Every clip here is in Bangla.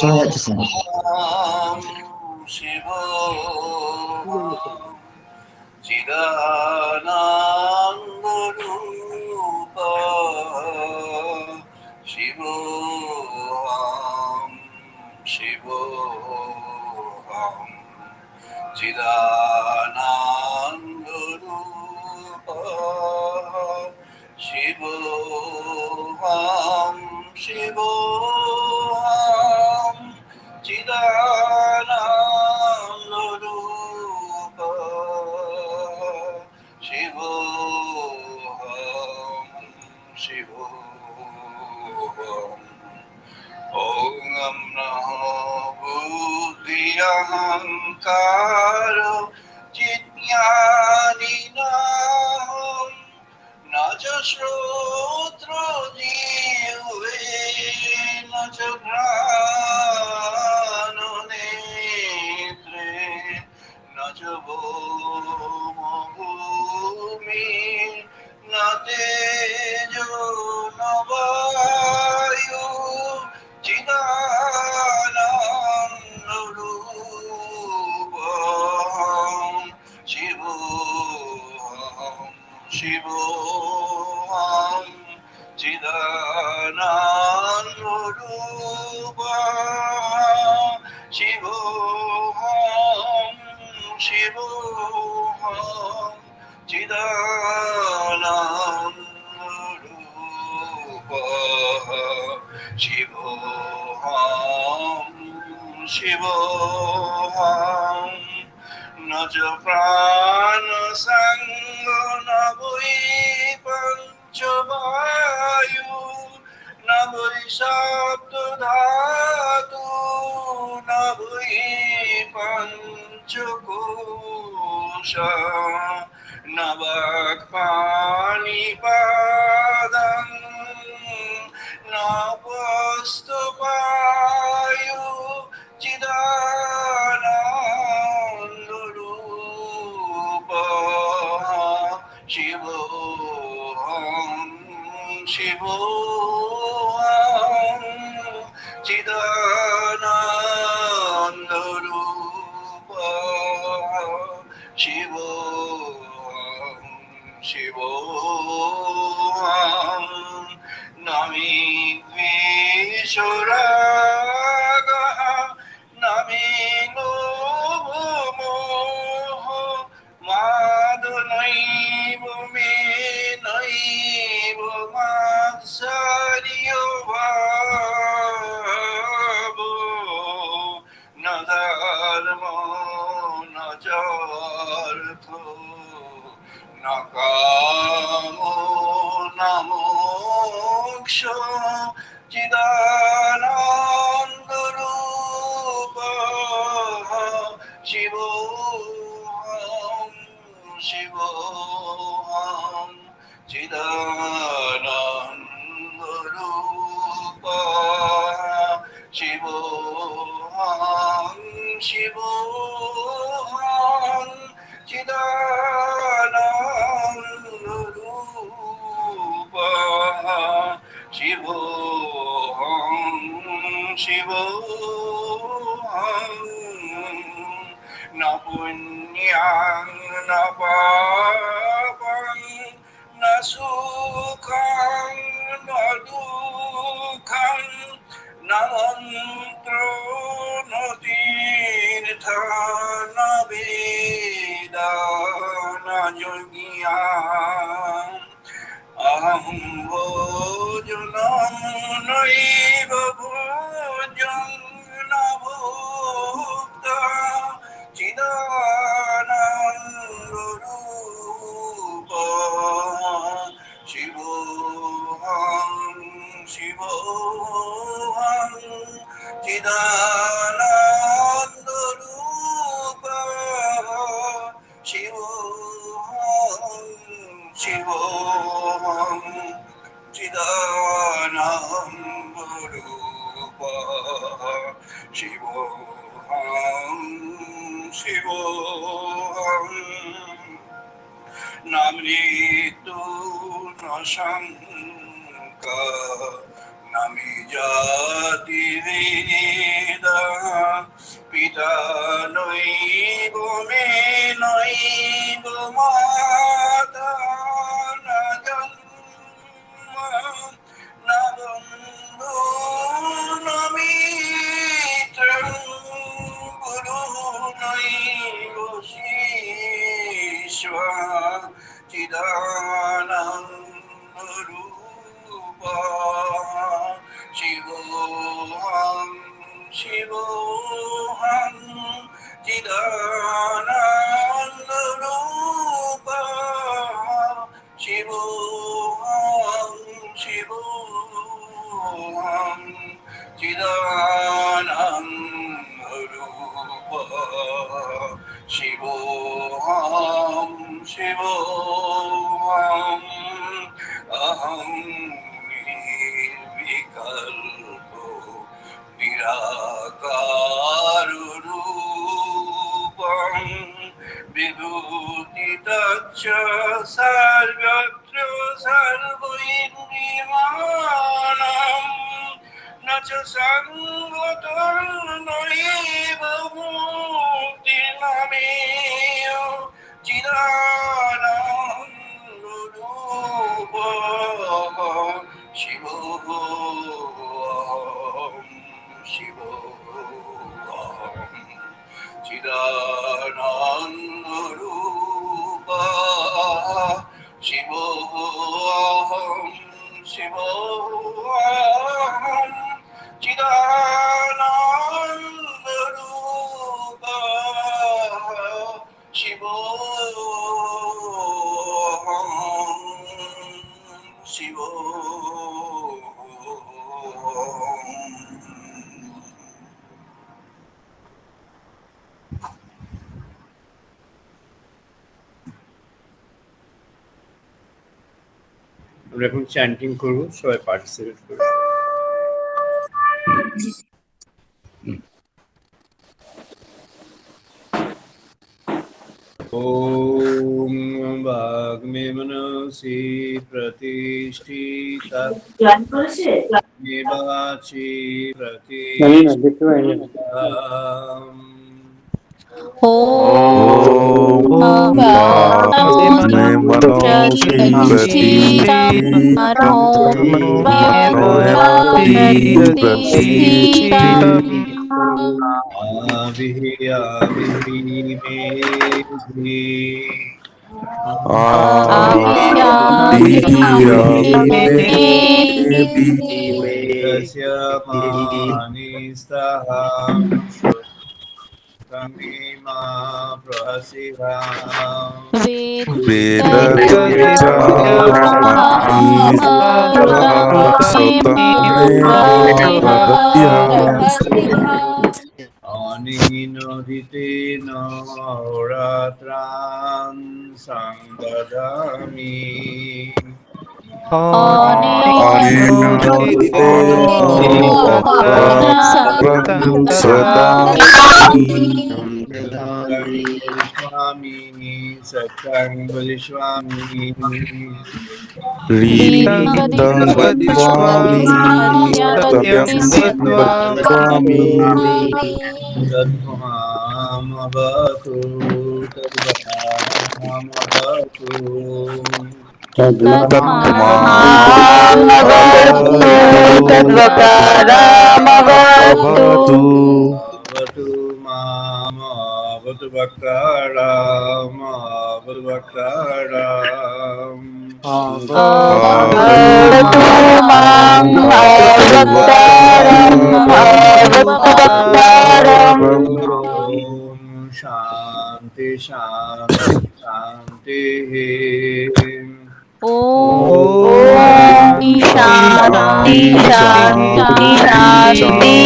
Showing it to someone. Chidanandarupa Shivoham Shivoham Chidanandarupa Shivoham Shivoham Chidanandarupa Shivoham Shivoham Om Namo Buddhyahankaro Jnaninaam Naja Shrodro Jive Naja Prano Netre Naja Bhumi Natejo Navayu Chidanandarupam Shivoham Shivoham Chidanandarupam Shivoham Shivoham Chidanandarupam Shivoham Shivoham Naja Prana Sangha Navai Panchavayu Navai Sabda Dhatu Navai Panchakosha Navak Pani Padam Navastupayu Chidanandarupa Shivoham Shivoham Chidanandarupa Shivoham Shivoham Nami Vishwaraga Nami Lomoho Madhanaiva Me Naiva Matsaryo Bhavo Nadharmo Najartho Nakamo Namoksha Chidanandarupa Shivoham Shivoham Chidanandarupa Shivoham Shivoham Chidanandarupa Shivoham Shivoham Na punyang na papang na sukhang na dukhang na mantro na tirtha na veda na yogya aham ভোজনং নৈব ভোজং ন ভোক্তা চিদানন্দরূপ শিবোহং শিবোহং চিদানন্দরূপ শিবোহং শিবোহং চিদানন্দরূপ শিবোহং শিবোহং না মৃত্যু ন শঙ্কা নামি জাতি বেদা পিতা নৈব মে নৈব মাতা না জন্ম না বন্ধু না মিত্রং গুরু নৈব শিষ্যা চিদানন্দরূপ শিবোহং শিবোহং চিদানন্দরূপ শিবোহং শিবোহং চিদানন্দরূপ শিবোহং শিবোহং অহং নির্বিকল্প নিরাকার রূপং বিভূতিতচ্চ সর্বত্র সর্বৈর্নিমানম ন চ সঙ্গতর নৈব মুক্তির্নমেয় চিদানন্দরূপ শিবোহং শিবোহং চিদানন্দরূপ শিবোহং শিবোহং চিদানন্দরূপ শিবোহং শিবোহং। আমরা এখন চ্যান্টিং করবো, সবাই পার্টিসিপেট করবো। ওম বাগ্মে মনসি প্রতিষ্ঠিতা নিবাচি প্রতিষ্ঠিতা ओम वाग्मे मनोसि प्रतिष्ठितम् आविः आविः मेधि तस्य मानिस्तः मा प्रहसिहा अनिनोदितेन होरात्रान् संदधामि Swami Satyang Swami Ritang Swami Satyam Swami Tadmam Avatu Tadmam Avatu Tadvakaramavatu Avatu Mam Avatu Bhaktaram Avatu Bhaktaram Avatu Mam Avataram Avataram. Om Shanti Shanti Shanti. Om Shanti Shanti Shanti.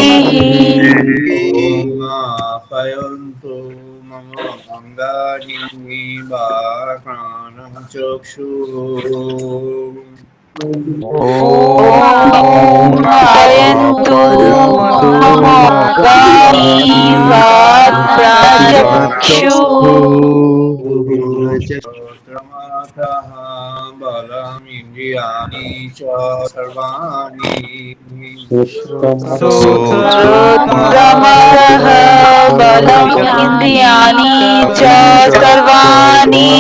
Om Apayantu Mama Angani Bhakranam Chakshu. Om Ayantu Mahogani Vaprajakshu. Shotramataha Balam Indriyani Cha Sarvani. Shrotramataha Balam Indriyani Cha Sarvani.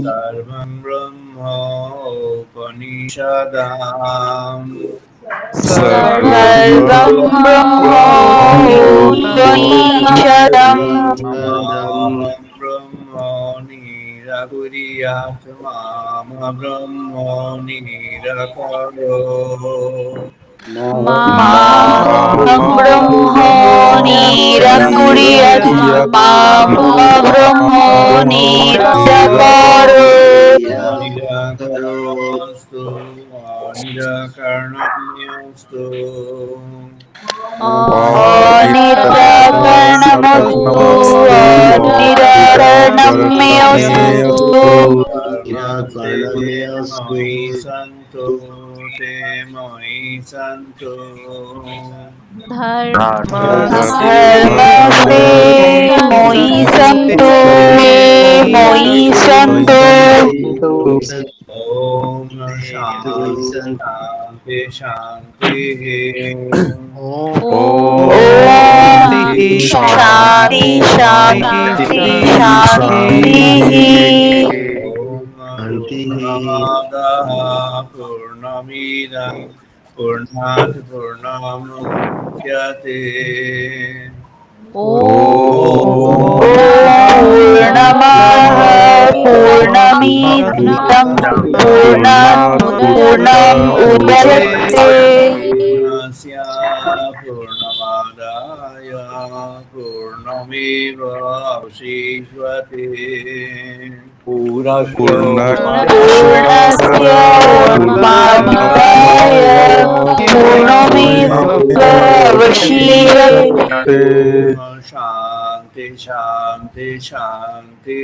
Sarvam Brahma Upanishadam. Sarvam Brahma Upanishadam. Aham Brahma Nirakuriyat Mama Brahma Nirakaro. Maham Brahmo Nirakuriyat Mama Brahmo Nirakaro. Nirakarostu Nirakarnamyastu. Nirakarnamastu Nirakarnamyastu. Te Moi Santo, Te Moi Santo. Dharmaste Moi Santo Moi Santo. Om Shanti Shanti Om Shanti Shanti Shanti. Om Purnamadaha Purnamidam Purnat Purnamudachyate. Purnamaha Purnamidam Purnat Purnam Udayate. Purnasya Purnamadaya Purnameva Avashishvate. Purnasya Purnamadaya Purnameva Avashishvate. Om Shanti Shanti Shanti.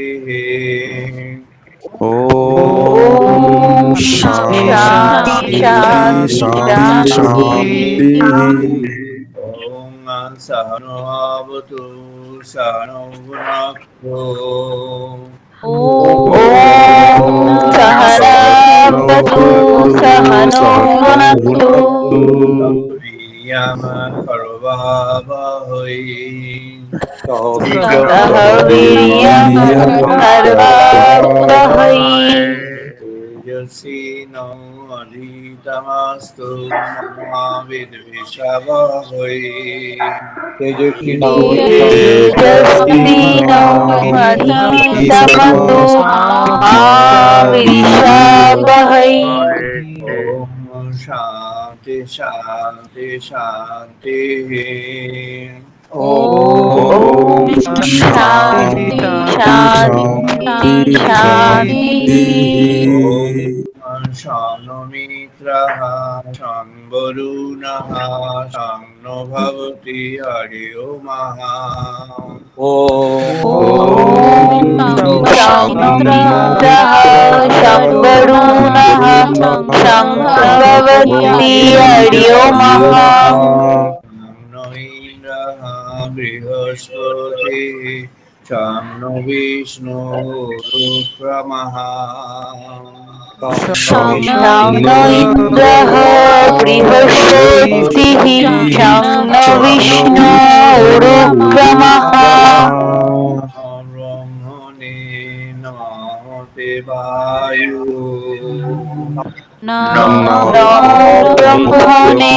Om Shanti Shanti Shanti. Om Sahano Avatu Sahano Bhunakto. Om Sahanavatu Sahano Bhunaktu. Yam Karvavahai. Sahaviryam Karvavahai. Tejasvino Adhitamastu Ma Vidvishavahai. Tejasvino Adhitamastu Mahavirishabhai. Om Shanti Shanti Shanti. Om Shanti Shanti Shanti. Om Shano Mitraha Shambharunaha Shano Bhavati Hari Omaha. Om Shantraha Shambharunaha Shambhavati Hariyo Maha. Shano Indraha Brihaspati Shano Vishnu Rukramaha. Shangno Indraha Brihaspatihi Shangno Vishnu Urukramaha. Brahmane Namaste Vayu. Namo Brahmane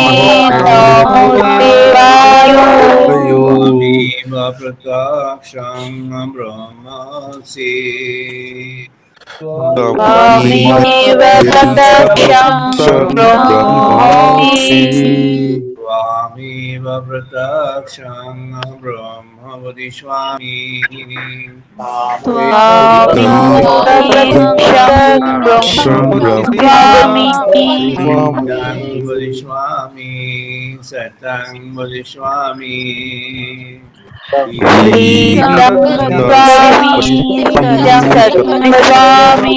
Namo Devayo. Viva Prakasham Brahmasi. त्वमेव प्रत्यक्षं ब्रह्मासि त्वामेव प्रत्यक्षं ब्रह्म वदिष्यामि त्वामेव प्रत्यक्षं ब्रह्मास्मि सत्यं वदिष्यामि सत्यं वदिष्यामि लीलं स्वामि सत्यं सत्वस्वामि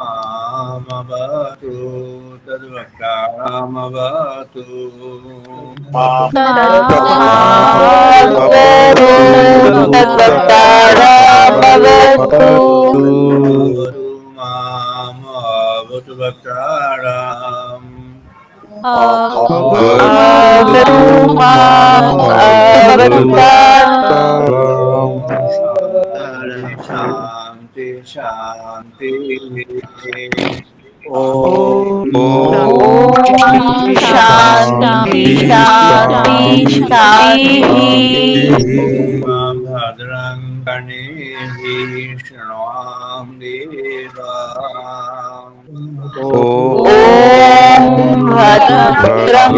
मामवतु तद्वक्तामवतु मामवतु तद्वक्तारमवतु मामवतु वक्तारम् अवतु माम् अवतारम् शान्ति शान्ति ॐ शान्ति शान्ति शान्तिः भद्रं कर्णेभिः शृण्वाम देवा ॐ भद्रं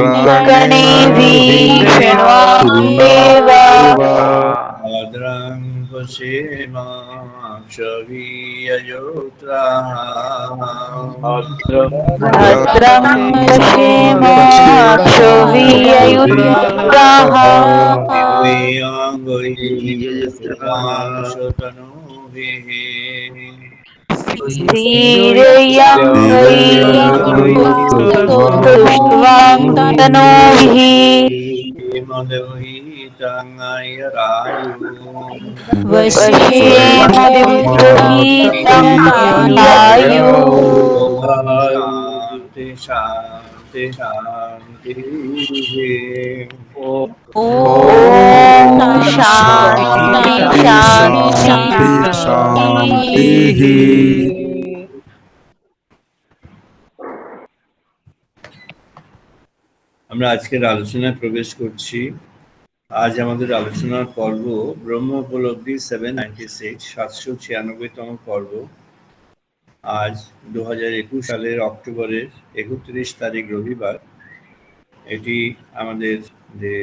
कर्णेभिः शृण्वाम देवा भद्रं पश्येमाक्षभिर्यजोत्राः भद्रं पश्येमाक्षभिर्यजोत्राः दिव्याङ्गैस्तनूभिः श्रीरय्याङ्गैस्तुष्ट्वाङ्गतनूभिः वशेमविगृहीतं आयु शान्ति शान्ति शान्तिः ॐ शान्ति शान्ति शान्तिः আমরা আজকের আলোচনায় প্রবেশ করছি। আজ আমাদের আলোচনার পর্ব ব্রহ্ম উপলব্ধি 796 796তম পর্ব। আজ 2021 সালের অক্টোবরের 31 তারিখ রবিবার। এটি আমাদের যে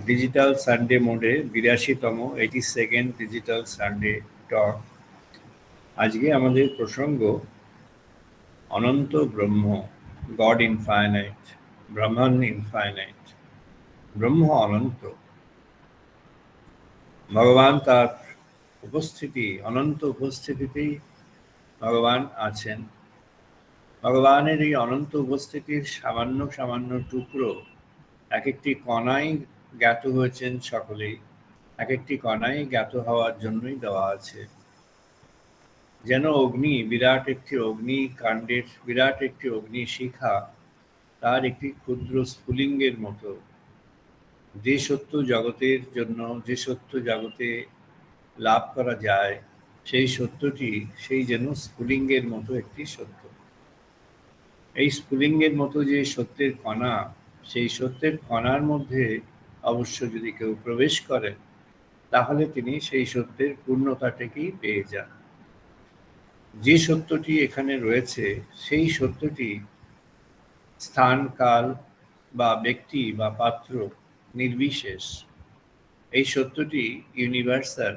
ডিজিটাল সানডে মোডে 82তম 82nd ডিজিটাল সানডে টক। আজকে আমাদের প্রসঙ্গ অনন্ত ব্রহ্ম, গড ইনফাইনাইট, ব্রহ্মণ ইনফাইনাইট, ব্রহ্ম অনন্ত। ভগবান তার উপস্থিতি, অনন্ত উপস্থিতিতেই ভগবান আছেন। ভগবানের এই অনন্ত উপস্থিতির সামান্য সামান্য টুকরো এক একটি কণায় জ্ঞাত হয়েছেন সকলেই, এক একটি কণায় জ্ঞাত হওয়ার জন্যই দেওয়া আছে। যেন অগ্নি, বিরাট একটি অগ্নি কাণ্ডের, বিরাট একটি অগ্নি শিখা তার একটি ক্ষুদ্র স্ফুলিঙ্গের মতো। যে সত্য জগতের জন্য, যে সত্য জগতে লাভ করা যায়, সেই সত্যটি সেই যেন স্ফুলিঙ্গের মতো একটি সত্য। এই স্ফুলিঙ্গের মতো যে সত্যের কণা, সেই সত্যের কণার মধ্যে অবশ্য যদি কেউ প্রবেশ করেন, তাহলে তিনি সেই সত্যের পূর্ণতাটাকেই পেয়ে যান। যে সত্যটি এখানে রয়েছে, সেই সত্যটি স্থান, কাল বা ব্যক্তি বা পাত্র নির্বিশেষ। এই সত্যটি ইউনিভার্সাল,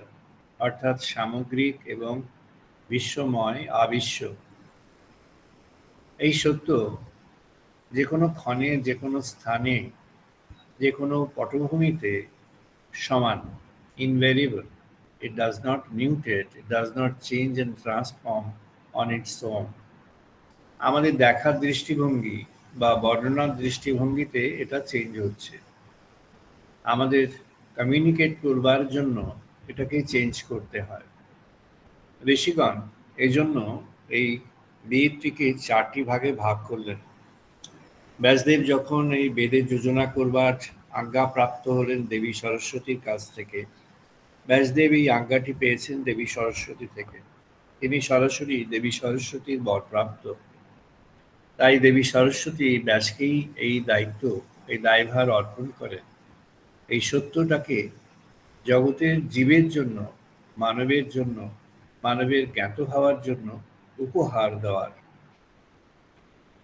অর্থাৎ সামগ্রিক এবং বিশ্বময়, আবিশ্ব। এই সত্য যে কোনো ক্ষণে, যে কোনো স্থানে, যে কোনো পটভূমিতে সমান, invariable. It does not mutate, it does not change and transform on its own. আমাদের দেখার দৃষ্টিভঙ্গি বা বর্ণনার দৃষ্টিভঙ্গিতে এটা চেঞ্জ হচ্ছে। আমাদের কমিউনিকেট করবার জন্য এটাকে চেঞ্জ করতে হয়। ঋষিগণ এজন্য এই বেদটিকে 4টি ভাগে ভাগ করলেন। ব্যাসদেব যখন এই বেদের যোজনা করবার আজ্ঞা প্রাপ্ত হলেন দেবী সরস্বতীর কাছ থেকে, ব্যাসদেব এই আজ্ঞাটি পেয়েছেন দেবী সরস্বতী থেকে। তিনি সরাসরি দেবী সরস্বতীর বরপ্রাপ্ত। তাই দেবী সরস্বতী ব্যাসকেই এই দায়িত্ব, এই দায়ভার অর্পণ করেন। এই সত্যটাকে জগতের জীবের জন্য, মানবের জন্য মানবের জ্ঞাত হওয়ার জন্য উপহার দেওয়ার।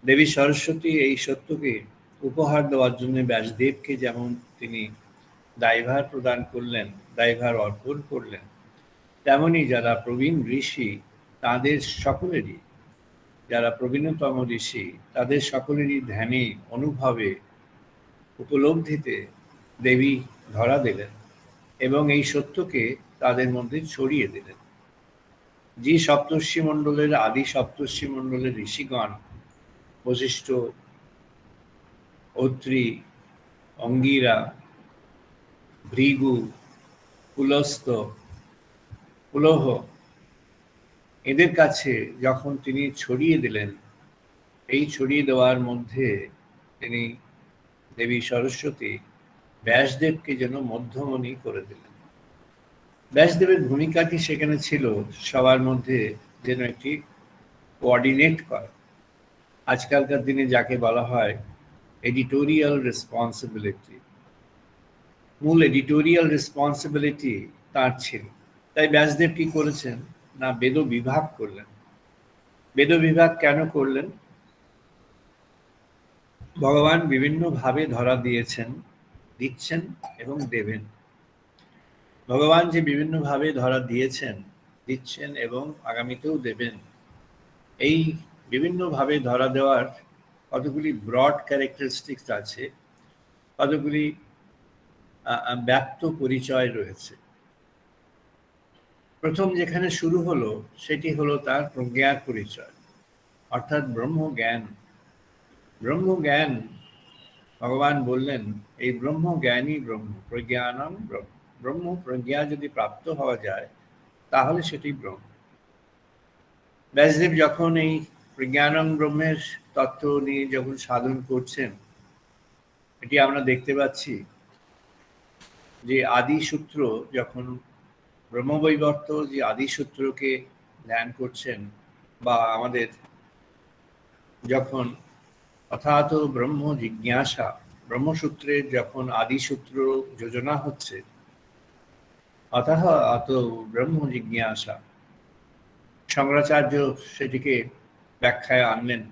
দেবী সরস্বতী এই সত্যকে উপহার দেওয়ার জন্য ব্যাসদেবকে যেমন তিনি দায়ভার প্রদান করলেন, দায়ভার অর্পণ করলেন, তেমনি যারা প্রবীণ ঋষি তাদের সকলেরই, যারা প্রবীণতম ঋষি তাদের সকলেরই ধ্যানে, অনুভবে, উপলব্ধিতে দেবী ধরা দিলেন এবং এই সত্যকে তাদের মধ্যে ছড়িয়ে দিলেন। যে সপ্তর্ষি মণ্ডলের, আদি সপ্তর্ষি মণ্ডলের ঋষিগণ বশিষ্ঠ, অত্রি, অঙ্গিরা, ভৃগু, পুলস্ত, পুলহ, এদের কাছে যখন তিনি ছড়িয়ে দিলেন, এই ছড়িয়ে দেওয়ার মধ্যে তিনি দেবী সরস্বতী ব্যাসদেবকে যেন মধ্যমণি করে দিলেন। ব্যাসদেবের ভূমিকাটি সেখানে ছিল সবার মধ্যে যেন একটি কোঅর্ডিনেট করা। আজকালকার দিনে যাকে বলা হয় এডিটোরিয়াল রেসপন্সিবিলিটি, মূল এডিটোরিয়াল রেসপন্সিবিলিটি তার ছিল। তাই ব্যাসদেব কি করেছেন না, বেদ বিভাগ করলেন। বেদ বিভাগ কেন করলেন? ভগবান বিভিন্নভাবে ধরা দিয়েছেন, দিচ্ছেন এবং দেবেন। ভগবান যে বিভিন্নভাবে ধরা দিয়েছেন, দিচ্ছেন এবং আগামীতেও দেবেন, এই বিভিন্নভাবে ধরা দেওয়ার কতগুলি ব্রড ক্যারেক্টারিস্টিক্স আছে, কতগুলি ব্যক্ত পরিচয় রয়েছে। প্রথম যেখানে শুরু হলো সেটি হলো তার প্রজ্ঞার পরিচয়, অর্থাৎ ব্রহ্মজ্ঞান। ব্রহ্মজ্ঞান, ভগবান বললেন এই ব্রহ্মজ্ঞানই ব্রহ্ম, প্রজ্ঞানম ব্রহ্ম। ব্রহ্ম প্রজ্ঞা যদি প্রাপ্ত হওয়া যায় তাহলে সেটি ব্রহ্ম। ব্যাসদেব যখন এই প্রজ্ঞানম ব্রহ্মের তত্ত্ব নিয়ে যখন সাধন করছেন, এটি আমরা দেখতে পাচ্ছি যে আদি সূত্র, যখন ব্রহ্মবৈবর্ত যে আদি সূত্রকে ধ্যান করছেন, বা আমাদের যখন অথাত ব্রহ্ম জিজ্ঞাসা, ব্রহ্মসূত্রের যখন আদি সূত্র যোজনা হচ্ছে, অতঃ আত ব্রহ্ম জিজ্ঞাসা, শঙ্করাচার্য সেটিকে ব্যাখ্যায় আনলেন।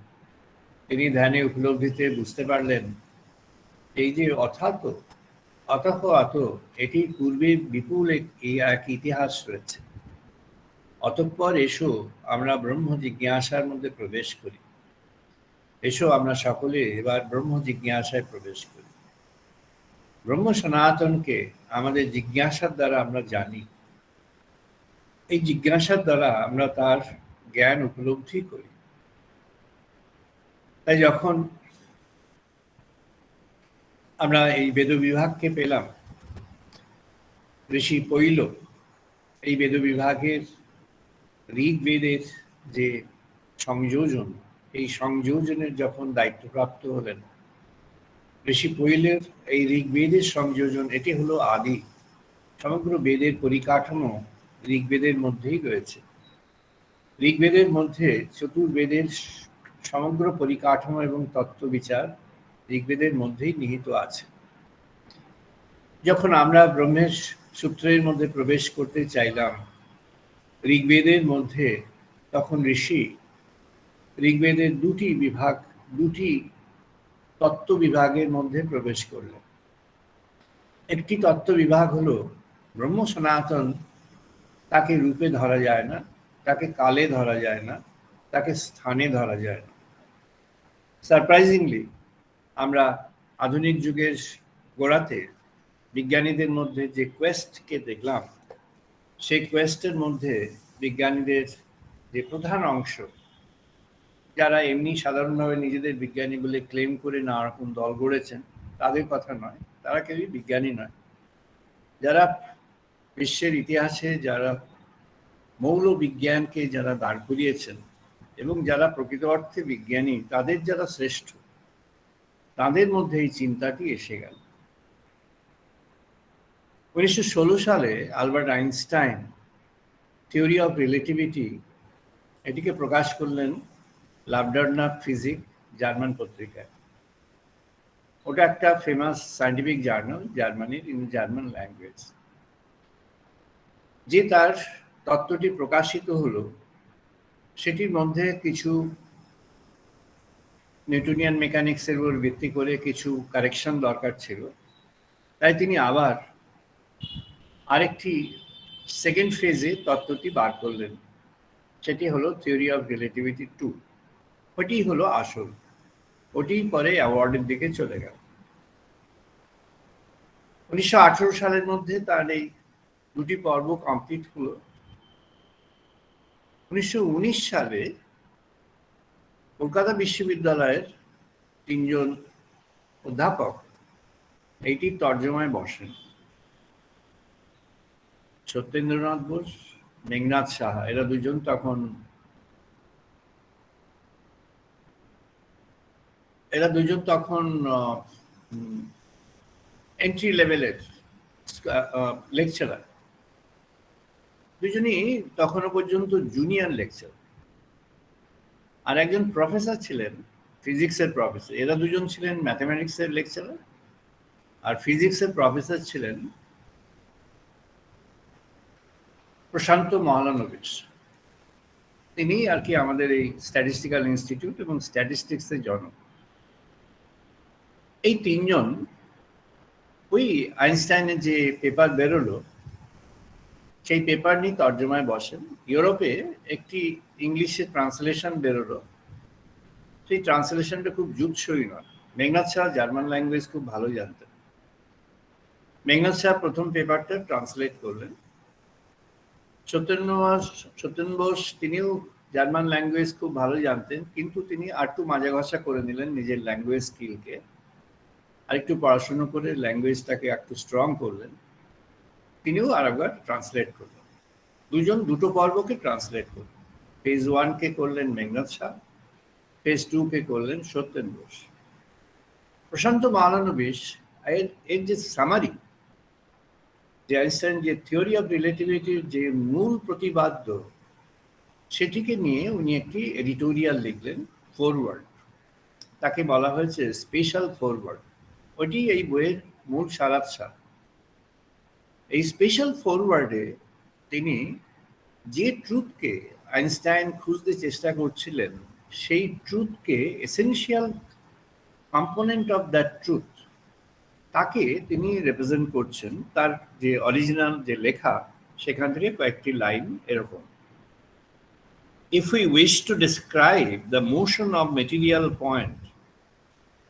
তিনি ধ্যানে উপলব্ধিতে বুঝতে পারলেন এই যে অথাত, অতঃ আত, এটি পূর্বে বিপুল এক ইতিহাস রয়েছে। অতঃপর এসো আমরা ব্রহ্ম জিজ্ঞাসার মধ্যে প্রবেশ করি। এসো আমরা সকলে এবার ব্রহ্ম জিজ্ঞাসায় প্রবেশ করি। ব্রহ্ম সনাতনকে আমাদের জিজ্ঞাসার দ্বারা আমরা জানি, এই জিজ্ঞাসার দ্বারা আমরা তার জ্ঞান উপলব্ধি করি। তাই যখন আমরা এই বেদ বিভাগকে পেলাম, ঋষি পৈল এই বেদ বিভাগের ঋগ্বেদের যে সংযোজন, এই সংযোজনের যখন দায়িত্বপ্রাপ্ত হলেন, ঋষি পৈলের এই ঋগ্বেদের সংযোজন, এটি হলো আদি। সমগ্র বেদের পরিকাঠামো ঋগ্বেদের মধ্যেই রয়েছে। ঋগ্বেদের মধ্যে চতুর্বেদের সমগ্র পরিকাঠামো এবং তত্ত্ববিচার ঋগ্বেদের মধ্যেই নিহিত আছে। যখন আমরা ব্রহ্মের সূত্রের মধ্যে প্রবেশ করতে চাইলাম ঋগ্বেদের মধ্যে, তখন ঋষি ঋগ্বেদের দুটি বিভাগ, দুটি তত্ত্ব বিভাগের মধ্যে প্রবেশ করলেন। একটি তত্ত্ব বিভাগ হলো ব্রহ্ম সনাতন, তাকে রূপে ধরা যায় না, তাকে কালে ধরা যায় না, তাকে স্থানে ধরা যায় না। সারপ্রাইজিংলি আমরা আধুনিক যুগের গোড়াতে বিজ্ঞানীদের মধ্যে যে কোয়েস্টকে দেখলাম, সেই কোয়েস্টের মধ্যে বিজ্ঞানীদের যে প্রধান অংশ, যারা এমনি সাধারণভাবে নিজেদের বিজ্ঞানী বলে ক্লেম করে নানা রকম দল গড়েছেন, তাদের কথা নয়, তারা কেউই বিজ্ঞানী নয়। যারা বিশ্বের ইতিহাসে যারা মৌল বিজ্ঞানকে যারা দাঁড় করিয়েছেন এবং যারা প্রকৃত অর্থে বিজ্ঞানী, তাদের যারা শ্রেষ্ঠ, তাদের মধ্যে এই চিন্তাটি এসে গেল। 1916 সালে Albert Einstein theory of relativity এটিকে প্রকাশ করলেন লাভডার্না ফিজিক জার্মান পত্রিকায়। ওটা একটা ফেমাস সায়েন্টিফিক জার্নাল জার্মানির, ইন জার্মান ল্যাঙ্গুয়েজ। যে তার তত্ত্বটি প্রকাশিত হলো সেটির মধ্যে কিছু নিউটনিয়ান মেকানিক্সের উপর ভিত্তি করে কিছু কারেকশন দরকার ছিল, তাই তিনি আবার আরেকটি সেকেন্ড ফেজে তত্ত্বটি বার করলেন, সেটি হলো থিওরি অফ রিলেটিভিটি 2। ওটি হলো আসল, ওটি পরে অ্যাওয়ার্ডের দিকে চলে গেল। 1918 সালের মধ্যে তার এই দুটি পর্ব কমপ্লিট হলো। 1919 সালে কলকাতা বিশ্ববিদ্যালয়ের 3 জন অধ্যাপক এইটির তর্জমায় বসেন। সত্যেন্দ্রনাথ বোস, মেঘনাদ সাহা, এরা দুজন তখন এন্ট্রি লেভেলের লেকচারার, দুজনই তখনও পর্যন্ত জুনিয়র লেকচারার। আর একজন প্রফেসর ছিলেন, ফিজিক্সের প্রফেসর। এরা দুজন ছিলেন ম্যাথমেটিক্সের লেকচারার, আর ফিজিক্সের প্রফেসর ছিলেন প্রশান্ত মহলানবিশ। তিনি আর কি আমাদের এই স্ট্যাটিস্টিক্যাল ইনস্টিটিউট এবং স্ট্যাটিস্টিক্সের জনক। এই 3 জন ওই আইনস্টাইনের যে পেপার বেরোলো সেই পেপার নিয়ে তর্জমায় বসেন। ইউরোপে একটি ইংলিশে ট্রান্সলেশন বেরোলো, সেই ট্রান্সলেশনটা খুব জুৎসই নয়। মেঘনাদ শাহ জার্মান ল্যাঙ্গুয়েজ খুব ভালো জানতেন। মেঘনাদ শাহ প্রথম পেপারটা ট্রান্সলেট করলেন। সত্যেন বোস তিনিও জার্মান ল্যাঙ্গুয়েজ খুব ভালো জানতেন, কিন্তু তিনি আরেকটু মাজা ঘষা করে নিলেন নিজের ল্যাঙ্গুয়েজ স্কিলকে, আরেকটু পড়াশুনো করে ল্যাঙ্গুয়েজটাকে একটু স্ট্রং করলেন। তিনিও আরেকবার ট্রান্সলেট করলেন। দুজন দুটো পর্বকে ট্রান্সলেট করলেন। ফেজ 1-কে করলেন মেঘনাদ শাহ, ফেজ 2-কে করলেন সত্যেন বোস। প্রশান্ত মহলানবিশ এর যে সামারি, যে আইনস্টাইন যে থিওরি অফ রিলেটিভিটির যে মূল প্রতিপাদ্য, সেটিকে নিয়ে উনি একটি এডিটোরিয়াল লিখলেন, ফরওয়ার্ড। তাকে বলা হয়েছে স্পেশাল ফরওয়ার্ড। ওটি এই বইয়ের মূল সারাংশ। এই স্পেশাল ফরওয়ার্ডে তিনি যে ট্রুথকে আইনস্টাইন খুঁজতে চেষ্টা করছিলেন, সেই ট্রুথকে, essential component of that truth, তাকে তিনি রিপ্রেজেন্ট করছেন। তার যে অরিজিনাল যে লেখা, সেখান থেকে কয়েকটি লাইন এরকম: If we wish to describe the motion of material point,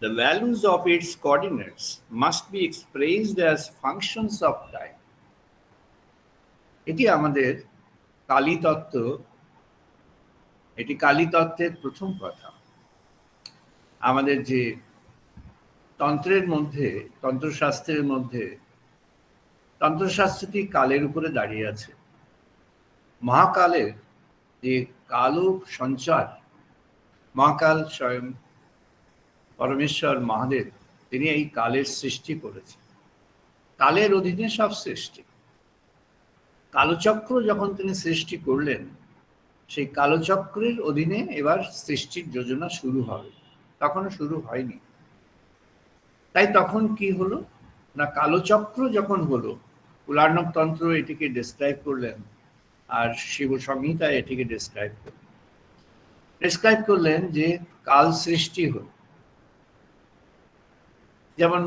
the values of its coordinates must be expressed as functions of time. এটি আমাদের কালী তত্ত্ব, এটি কালী তত্ত্বের প্রথম কথা। আমাদের যে তন্ত্রের মধ্যে, তন্ত্রশাস্ত্রের মধ্যে, তন্ত্রশাস্ত্রটি কালের উপরে দাঁড়িয়ে আছে। মহাকালের যে কালো সঞ্চার, মহাকাল স্বয়ং পরমেশ্বর মহাদেব, তিনি এই কালের সৃষ্টি করেছেন। কালের অধীনে সব সৃষ্টি। কালচক্র যখন তিনি সৃষ্টি করলেন, সেই কালচক্রের অধীনে এবার সৃষ্টির যোজনা শুরু হবে, তখনও শুরু হয়নি। তাই তখন কি হলো না, কালচক্র যখন হলো, কুলার্ণব তন্ত্র এটিকে ডিসক্রাইব করলেন, আর শিব সংহিতা এটিকে ডিসক্রাইব করলেন যে কাল সৃষ্টি হল। যেমন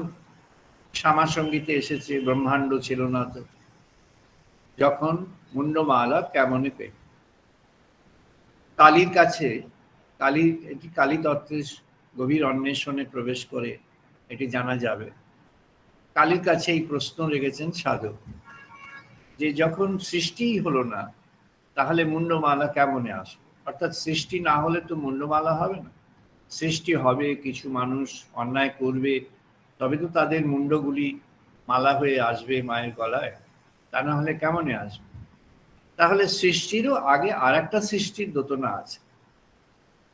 শ্যামা সঙ্গীতে এসেছে, ব্রহ্মাণ্ড ছিল না তো, যখন মুন্ডমালা কেমনে পে। কালীর কাছে, এটি কালী তত্ত্বের গভীর অন্বেষণে প্রবেশ করে এটি জানা যাবে। কালীর কাছে এই প্রশ্ন রেখেছেন সাধক, যে যখন সৃষ্টিই হলো না, তাহলে মুন্ডমালা কেমনে আসবে? অর্থাৎ সৃষ্টি না হলে তো মুন্ডমালা হবে না। সৃষ্টি হবে, কিছু মানুষ অন্যায় করবে, তবে তো তাদের মুন্ডগুলি মালা হয়ে আসবে মায়ের গলায়, তা না হলে কেমনে আসবে? তাহলে সৃষ্টিরও আগে আর একটা সৃষ্টির দোতনা আছে।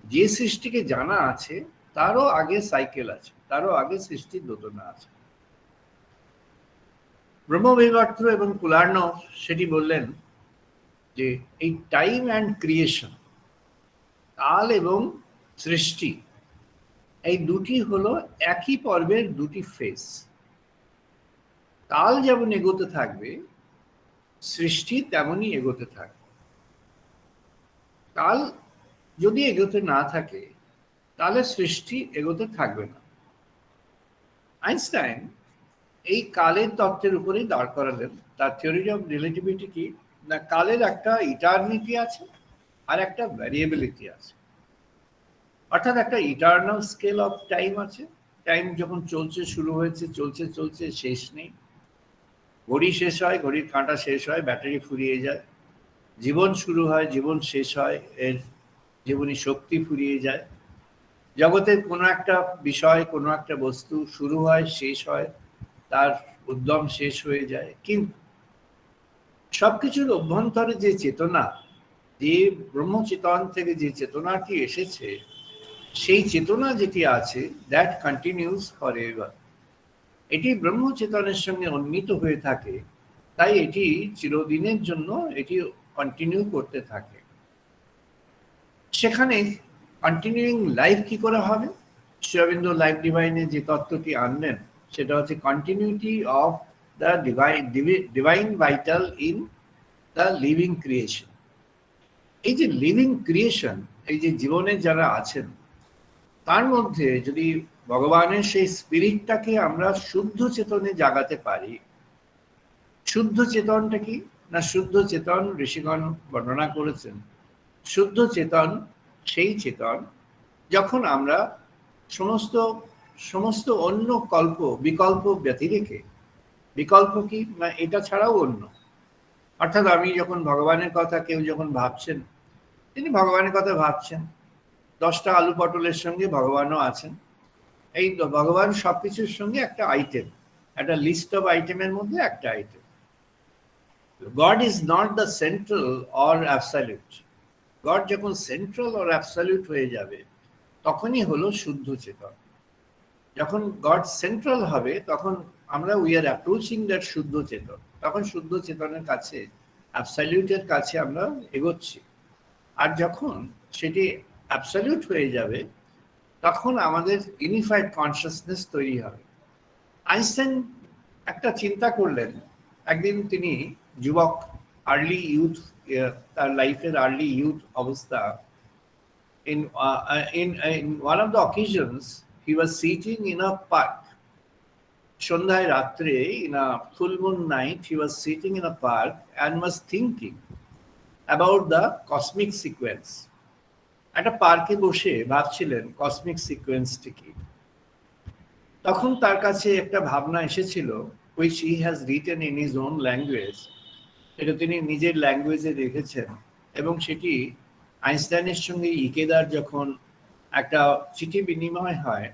যে সৃষ্টিকে জানা আছে তারও আগে সাইকেল আছে, তারও আগে সৃষ্টির দোতনা আছে। ব্রহ্মবৈবর্ত এবং কুলার্ণব সেটি বললেন যে এই টাইম অ্যান্ড ক্রিয়েশন, কাল এবং সৃষ্টি, এই দুটি হলো একই পর্বের দুটি ফেজ। কাল যেমন এগোতে থাকবে, সৃষ্টি তেমনই এগোতে থাকবে। কাল যদি এগোতে না থাকে তাহলে সৃষ্টি এগোতে থাকবে না। আইনস্টাইন এই কালের তত্ত্বের উপরেই দাঁড় করালেন তার থিওরি অফ রিলেটিভিটি কি না, কালের একটা ইটারনিটি আছে আর একটা ভ্যারিয়েবিলিটি আছে। অর্থাৎ একটা ইটার্নাল স্কেল অফ টাইম আছে, টাইম যখন চলছে শুরু হয়েছে চলছে চলছে শেষ নেই, ঘড়ি শেষ হয়, ঘড়ির কাঁটা শেষ হয়, ব্যাটারি ফুরিয়ে যায়, জীবন শুরু হয়, জীবন শেষ হয়, এর জীবনী শক্তি ফুরিয়ে যায়। জগতের কোনো একটা বিষয়, কোনো একটা বস্তু শুরু হয়, শেষ হয়, তার উদ্যম শেষ হয়ে যায়। কিন্তু সবকিছুর অভ্যন্তরে যে চেতনা, যে ব্রহ্মচেতন থেকে যে চেতনাটি এসেছে, সেই চেতনা যেটি আছে, দ্যাট কন্টিনিউস ফর এভার। এটি ব্রহ্মচেতনের সঙ্গে উন্নীত হয়ে থাকে, তাই এটি চিরদিনের জন্য এটি কন্টিনিউ করতে থাকে। সেখানে কন্টিনিউইং লাইফ কি করে হবে? শ্রী লাইফ ডিভাইনে যে তত্ত্বটি আনলেন সেটা হচ্ছে continuity of the divine vital in the living creation. এই যে লিভিং ক্রিয়েশন, এই যে জীবনে যারা আছেন তার মধ্যে যদি ভগবানের সেই স্পিরিটটাকে আমরা শুদ্ধ চেতনে জাগাতে পারি। শুদ্ধ চেতনটা কি না, শুদ্ধ চেতন ঋষিগণ বর্ণনা করেছেন, শুদ্ধ চেতন সেই চেতন যখন আমরা সমস্ত সমস্ত অন্য বিকল্প ব্যতিরেকে, বিকল্প কি না এটা ছাড়াও অন্য, অর্থাৎ আমি যখন ভগবানের কথা, কেউ যখন ভাবছেন তিনি ভগবানের কথা ভাবছেন, 10টা আলু পটলের সঙ্গে ভগবানও আছেন, এই ভগবান সবকিছুর সঙ্গে একটা আইটেম, একটা লিস্ট অফ আইটেমের মধ্যে একটা item. God is not the central or absolute. God যখন সেন্ট্রাল or absolute হয়ে যাবে তখনই হলো শুদ্ধ চেতন। যখন গড সেন্ট্রাল হবে তখন আমরা উই আর অ্যাপ্রোচিং দ্যাট শুদ্ধ চেতন, তখন শুদ্ধ চেতনের কাছে, অ্যাবসলিউটের কাছে আমরা এগোচ্ছি। আর যখন সেটি অ্যাবসলিউট হয়ে যাবে তখন আমাদের ইউনিফাইড কনসিয়াসনেস তৈরি হবে। আইনস্টাইন একটা চিন্তা করলেন, একদিন তিনি যুবক, আর্লি ইউথ, তার লাইফের আর্লি ইউথ অবস্থা, in one of the occasions he was sitting in a park. সন্ধ্যায় রাত্রে, in a full moon night, he was sitting in a park and was thinking about the cosmic sequence. একটা পার্কে বসে ভাবছিলেন কসমিক সিকোয়েন্সটি কি। তখন তার কাছে একটা ভাবনা এসেছিল, which he has written in his own language, এটা তিনি নিজের ল্যাঙ্গুয়েজে রেখেছেন, এবং সেটি আইনস্টাইনের সঙ্গে ইকেদার যখন একটা চিঠি বিনিময় হয়,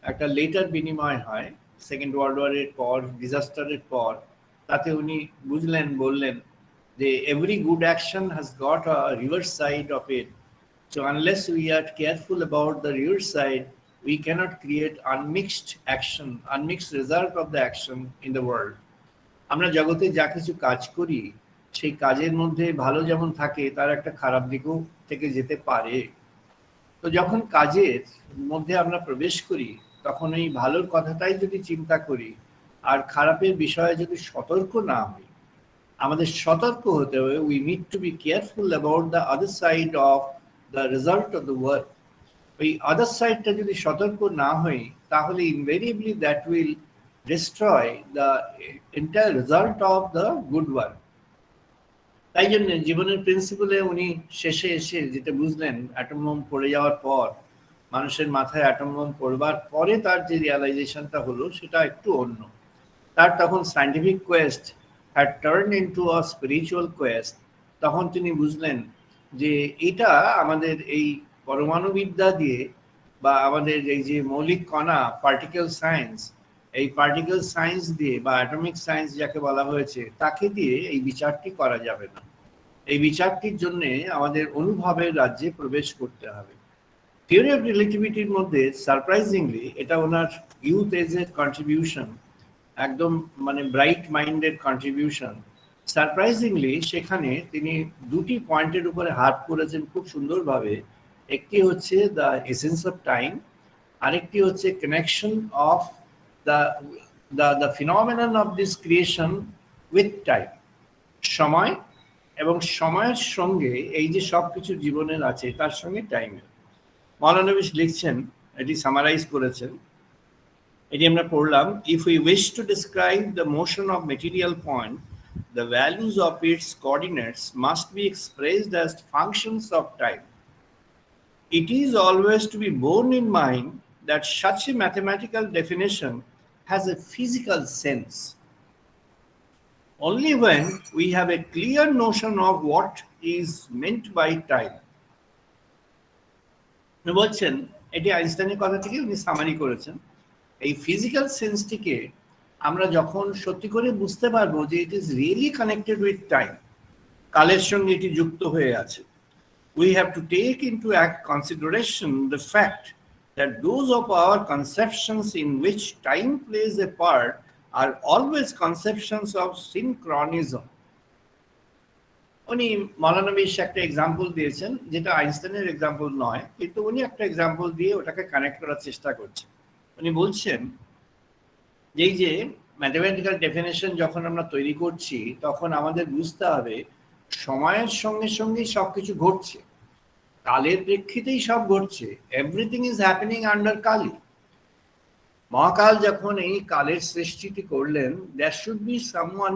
একটা লেটার বিনিময় হয় সেকেন্ড ওয়ার্ল্ড ওয়ারের পর, ডিজাস্টারের পর, তাতে উনি বুঝলেন, বললেন যে every good action has got a reverse side of it, so unless we are careful about the reverse side we cannot create unmixed action, unmixed result of the action in the world. আমরা জগতে যা কিছু কাজ করি সেই কাজের মধ্যে ভালো যেমন থাকে তার একটা খারাপ দিকও থেকে যেতে পারে। তো যখন কাজের মধ্যে আমরা প্রবেশ করি তখন এই ভালোর কথাটাই যদি চিন্তা করি আর খারাপের বিষয়ে যদি সতর্ক না হই, আমাদের সতর্ক হতে হবে। We need to be careful about the other side of the result of the work. ওই আদার সাইডটা যদি সতর্ক না হই তাহলে invariably that will destroy the entire result of the good work. তাই জন্য জীবনের প্রিন্সিপালে উনি শেষে এসে যেটা বুঝলেন, অ্যাটম বোম পড়ে যাওয়ার পর, মানুষের মাথায় অ্যাটম বোম পড়বার পরে তার যে রিয়ালাইজেশনটা হলো সেটা একটু অন্য। তার তখন scientific Quest had turn into a spiritual Quest. তখন তিনি বুঝলেন যে এটা আমাদের এই পরমাণুবিদ্যা দিয়ে বা আমাদের এই যে মৌলিক কণা, পার্টিকেল সায়েন্স, এই পার্টিকেল সায়েন্স দিয়ে বা অ্যাটমিক সায়েন্স যাকে বলা হয়েছে তাকে দিয়ে এই বিচারটি করা যাবে না। এই বিচারটির জন্য আমাদের অনুভবের রাজ্যে প্রবেশ করতে হবে। থিওরি অফ রিলেটিভিটির মধ্যে সারপ্রাইজিংলি, এটা ওনার ইউথ এজের কন্ট্রিবিউশন, একদম মানে ব্রাইট মাইন্ডের কন্ট্রিবিউশন। সারপ্রাইজিংলি সেখানে তিনি দুটি পয়েন্টের উপরে হাত করেছেন খুব সুন্দরভাবে। একটি হচ্ছে দ্য এসেন্স অফ টাইম, আরেকটি হচ্ছে connection off the ফিনোমেনন of this creation with time. সময় এবং সময়ের সঙ্গে এই যে সবকিছু জীবনের আছে তার সঙ্গে টাইমের। মৌলানবী লিখছেন, এটি সামারাইজ করেছেন, এটি আমরা পড়লাম, if we wish to describe the motion of material point, the values of its coordinates must be expressed as functions of time. It is always to be borne in mind that such a mathematical definition has a physical sense. Only when we have a clear notion of what is meant by time. বলছেন, এটি আইনস্টাইনের কথা থেকে উনি সামারি করেছেন, এই ফিজিক্যাল সেন্সটিকে আমরা যখন সত্যি করে বুঝতে পারবো যে it is really connected with time, কালের সঙ্গে এটি যুক্ত হয়ে আছে, we have to take into consideration the fact that those of our conceptions in which time plays a part are always conceptions of synchronism. উনি মৌলানা বিশ একটা এক্সাম্পল দিয়েছেন যেটা আইনস্টাইনের এক্সাম্পল নয়, কিন্তু উনি একটা এক্সাম্পল দিয়ে ওটাকে কানেক্ট করার চেষ্টা করছেন। উনি বলছেন এই যে ম্যাথমেটিক্যাল ডেফিনেশন যখন আমরা তৈরি করছি তখন আমাদের বুঝতে হবে সময়ের সঙ্গে সঙ্গেই সবকিছু ঘটছে, কালের প্রেক্ষিতেই সব ঘটছে, everything is happening under Kali. Mahakal যখন এই কালের সৃষ্টিটি করলেন, there should be someone,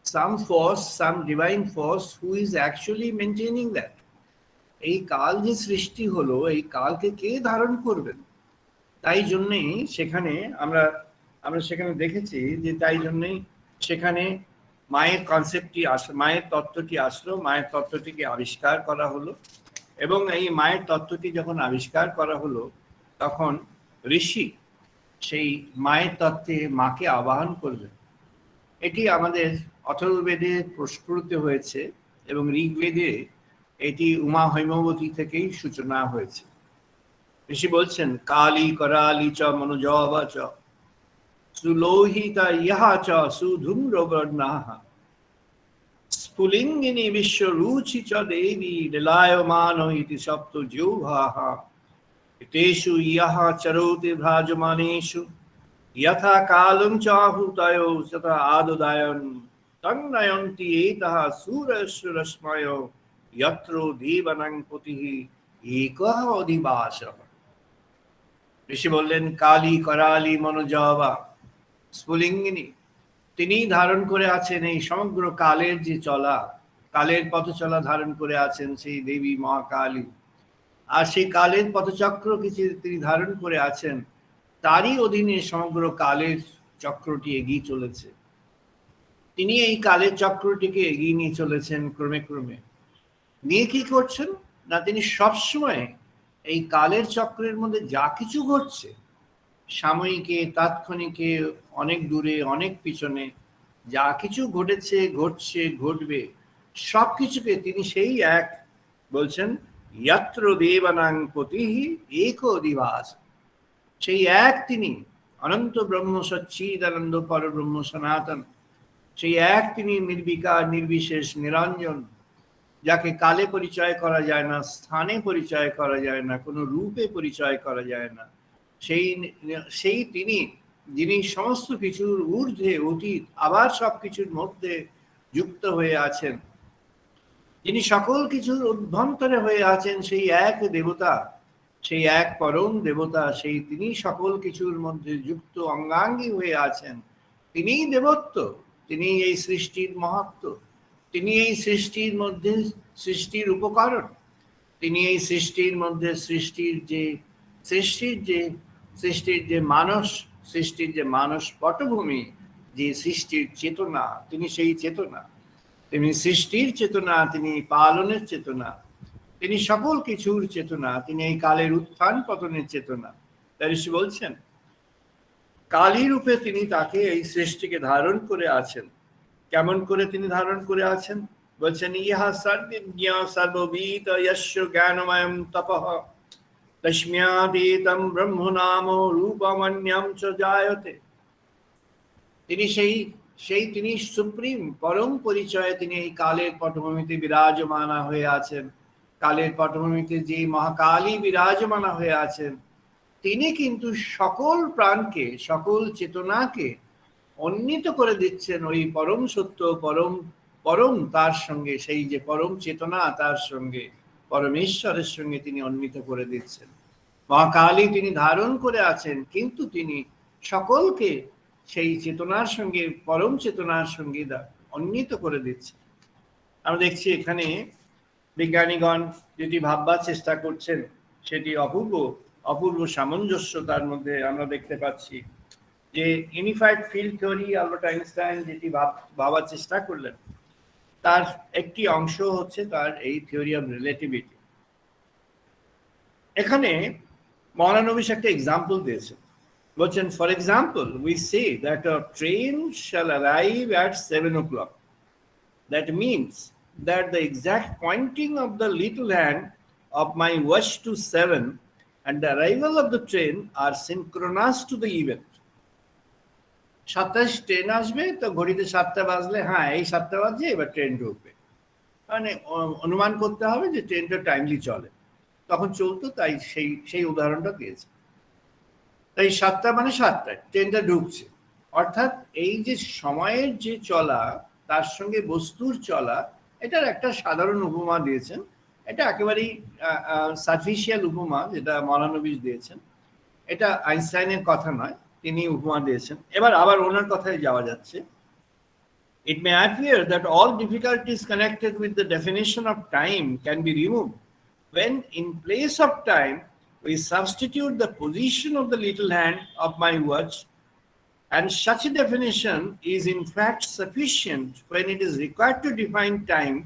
some force, some divine force who is actually maintaining that. এই কাল যে সৃষ্টি হলো, এই কালকে কে ধারণ করবেন? তাই জন্যেই সেখানে আমরা সেখানে দেখেছি যে তাই জন্যেই সেখানে মায়ের কনসেপ্টটি মায়ের তত্ত্বটি আসলো, মায়ের তত্ত্বটিকে আবিষ্কার করা হলো, এবং এই মায়ের তত্ত্বটি যখন আবিষ্কার করা হলো তখন ঋষি সেই মায়ের তত্ত্বে মাকে আবাহন করলেন। এটি আমাদের অথর্ববেদে প্রস্ফুটিত হয়েছে এবং ঋগ্বেদে এটি উমা হৈমবতী থেকেই সূচনা হয়েছে। ঋষি বলছেন, কালী করালি চ মনোজবা চ সুলোহিতা ইহা চ সুধূম্রবর্ণাহা স্ফুলিঙ্গিনী বিশ্বরুচি চ দেবী লীলায়মান ইতি সপ্ত জিহ্বাহা তেষু ইহা চরতি ভ্রাজমানেষু যথা কালং চাহুতয়ো তথা আদদায়ন তন্নয়ন্তি এতঃ সূরশ্রশ্ময়ো যত্র দেবানাং পতিঃ একঃ অধিবাসঃ। ঋষি বললেন, কালী করালি মনোজবা স্ফুলিঙ্গিনী, তিনি ধারণ করে আছেন এই সমগ্র কালের যে চলা, কালের পথ চলা ধারণ করে আছেন সেই দেবী মহাকালী, আর সেই কালের পথচক্র কিছু তিনি ধারণ করে আছেন, তারই অধীনে সমগ্র কালের চক্রটি এগিয়ে চলেছে। তিনি এই কালের চক্রটিকে এগিয়ে নিয়ে চলেছেন ক্রমে ক্রমে। নিয়ে কি করছেন না, তিনি সবসময় এই কালের চক্রের মধ্যে যা কিছু ঘটছে, সাময়িকে, তাৎক্ষণিকে, অনেক দূরে, অনেক পিছনে যা কিছু ঘটেছে, ঘটছে, ঘটবে, সব কিছুকে তিনি সেই এক বলছেন, যত্র দেবানাং পতিঃ এক অধিবাস, সেই এক তিনি অনন্ত ব্রহ্ম সচ্চিদানন্দ পরব্রহ্ম সনাতন, সেই এক তিনি নির্বিকার, নির্বিশেষ, নিরঞ্জন, যাকে কালে পরিচয় করা যায় না, স্থানে পরিচয় করা যায় না, কোনো রূপে পরিচয় করা যায় না, সেই তিনি যিনি সমস্ত কিছুর ঊর্ধ্বে, অতীত, আবার সব কিছুর মধ্যে যুক্ত হয়ে আছেন, যিনি সকল কিছুর অভ্যন্তরে হয়ে আছেন, সেই এক দেবতা, সেই এক পরম দেবতা, সেই তিনি সকল কিছুর মধ্যে যুক্ত অঙ্গাঙ্গী হয়ে আছেন। তিনিই দেবত্ব, তিনি এই সৃষ্টির মহত্ব, তিনি এই সৃষ্টির মধ্যে সৃষ্টির উপকরণ, তিনি এই সৃষ্টির মধ্যে সৃষ্টির যে মানস পটভূমি, যে সৃষ্টির চেতনা, তিনি সেই চেতনা, তিনি সৃষ্টির চেতনা, তিনি পালনের চেতনা, তিনি সকল কিছুর চেতনা, তিনি এই কালের উত্থান পতনের চেতনা। তাই ঋষি বলছেন, কালী রূপে তিনি তাকে এই সৃষ্টিকে ধারণ করে আছেন। কেমন করে তিনি ধারণ করে আছেন? বলছেন, ইহা সর্বজ্ঞ সর্ববিদ যস্য জ্ঞানময়ং তপঃ তস্ম্যাদিতং ব্রহ্ম নাম রূপমন্যং চ জায়তে। তিনি সুপ্রিম পরম পরিচয়ে তিনি এই কালের পটভূমিতে বিরাজমানা হয়ে আছেন। কালের পটভূমিতে যে মহাকালী বিরাজমানা হয়ে আছেন, তিনি কিন্তু সকল প্রাণকে, সকল চেতনাকে উন্নীত করে দিচ্ছেন ওই পরম সত্য, পরম পরম তার সঙ্গে, সেই যে পরম চেতনা তার সঙ্গে, পরমেশ্বরের সঙ্গে তিনি অন্বিত করে দিচ্ছেন। মহাকালী তিনি ধারণ করে আছেন, কিন্তু তিনি সকলকে সেই চেতনার সঙ্গে, পরম চেতনার সঙ্গে অন্বিত করে দিচ্ছেন। আমরা দেখছি এখানে বিজ্ঞানীগণ যেটি ভাববার চেষ্টা করছেন, সেটি অপূর্ব অপূর্ব সামঞ্জস্য তার মধ্যে আমরা দেখতে পাচ্ছি। যে unified field theory Albert Einstein যেটি ভাবার চেষ্টা করলেন, তার একটি অংশ হচ্ছে তার এই থিওরি অফ রিলেটিভিটি। এখানে মহানবীশ একটা এক্সাম্পল দিয়েছেন, বলছেন for example we say that a train shall arrive at 7 o'clock. That means that the exact pointing of the little hand of my watch to 7 and the arrival of the train are synchronous to the event. 7টায় ট্রেন আসবে, তো ঘড়িতে 7টা বাজলে হ্যাঁ এই 7টা বাজে, এবার ট্রেন ঢুকবে, মানে অনুমান করতে হবে যে ট্রেনটা টাইমলি চলে, তখন চলতো, তাই সেই উদাহরণটা দিয়েছে। তাই 7টা মানে 7টায় ট্রেনটা ঢুকছে, অর্থাৎ এই যে সময়ের যে চলা তার সঙ্গে বস্তুর চলা, এটার একটা সাধারণ উপমা দিয়েছেন। এটা একেবারেই সার্ফিশিয়াল উপমা যেটা মহানবীশ দিয়েছেন, এটা আইনস্টাইনের কথা নয়, তিনি উপমা দিয়েছেন। এবার আবার ওনার কথায় যাওয়া যাচ্ছে। It may appear that all difficulties connected with the definition of time can be removed when in place of time we substitute the position of the little hand of my watch, and such a definition is in fact sufficient when it is required to define time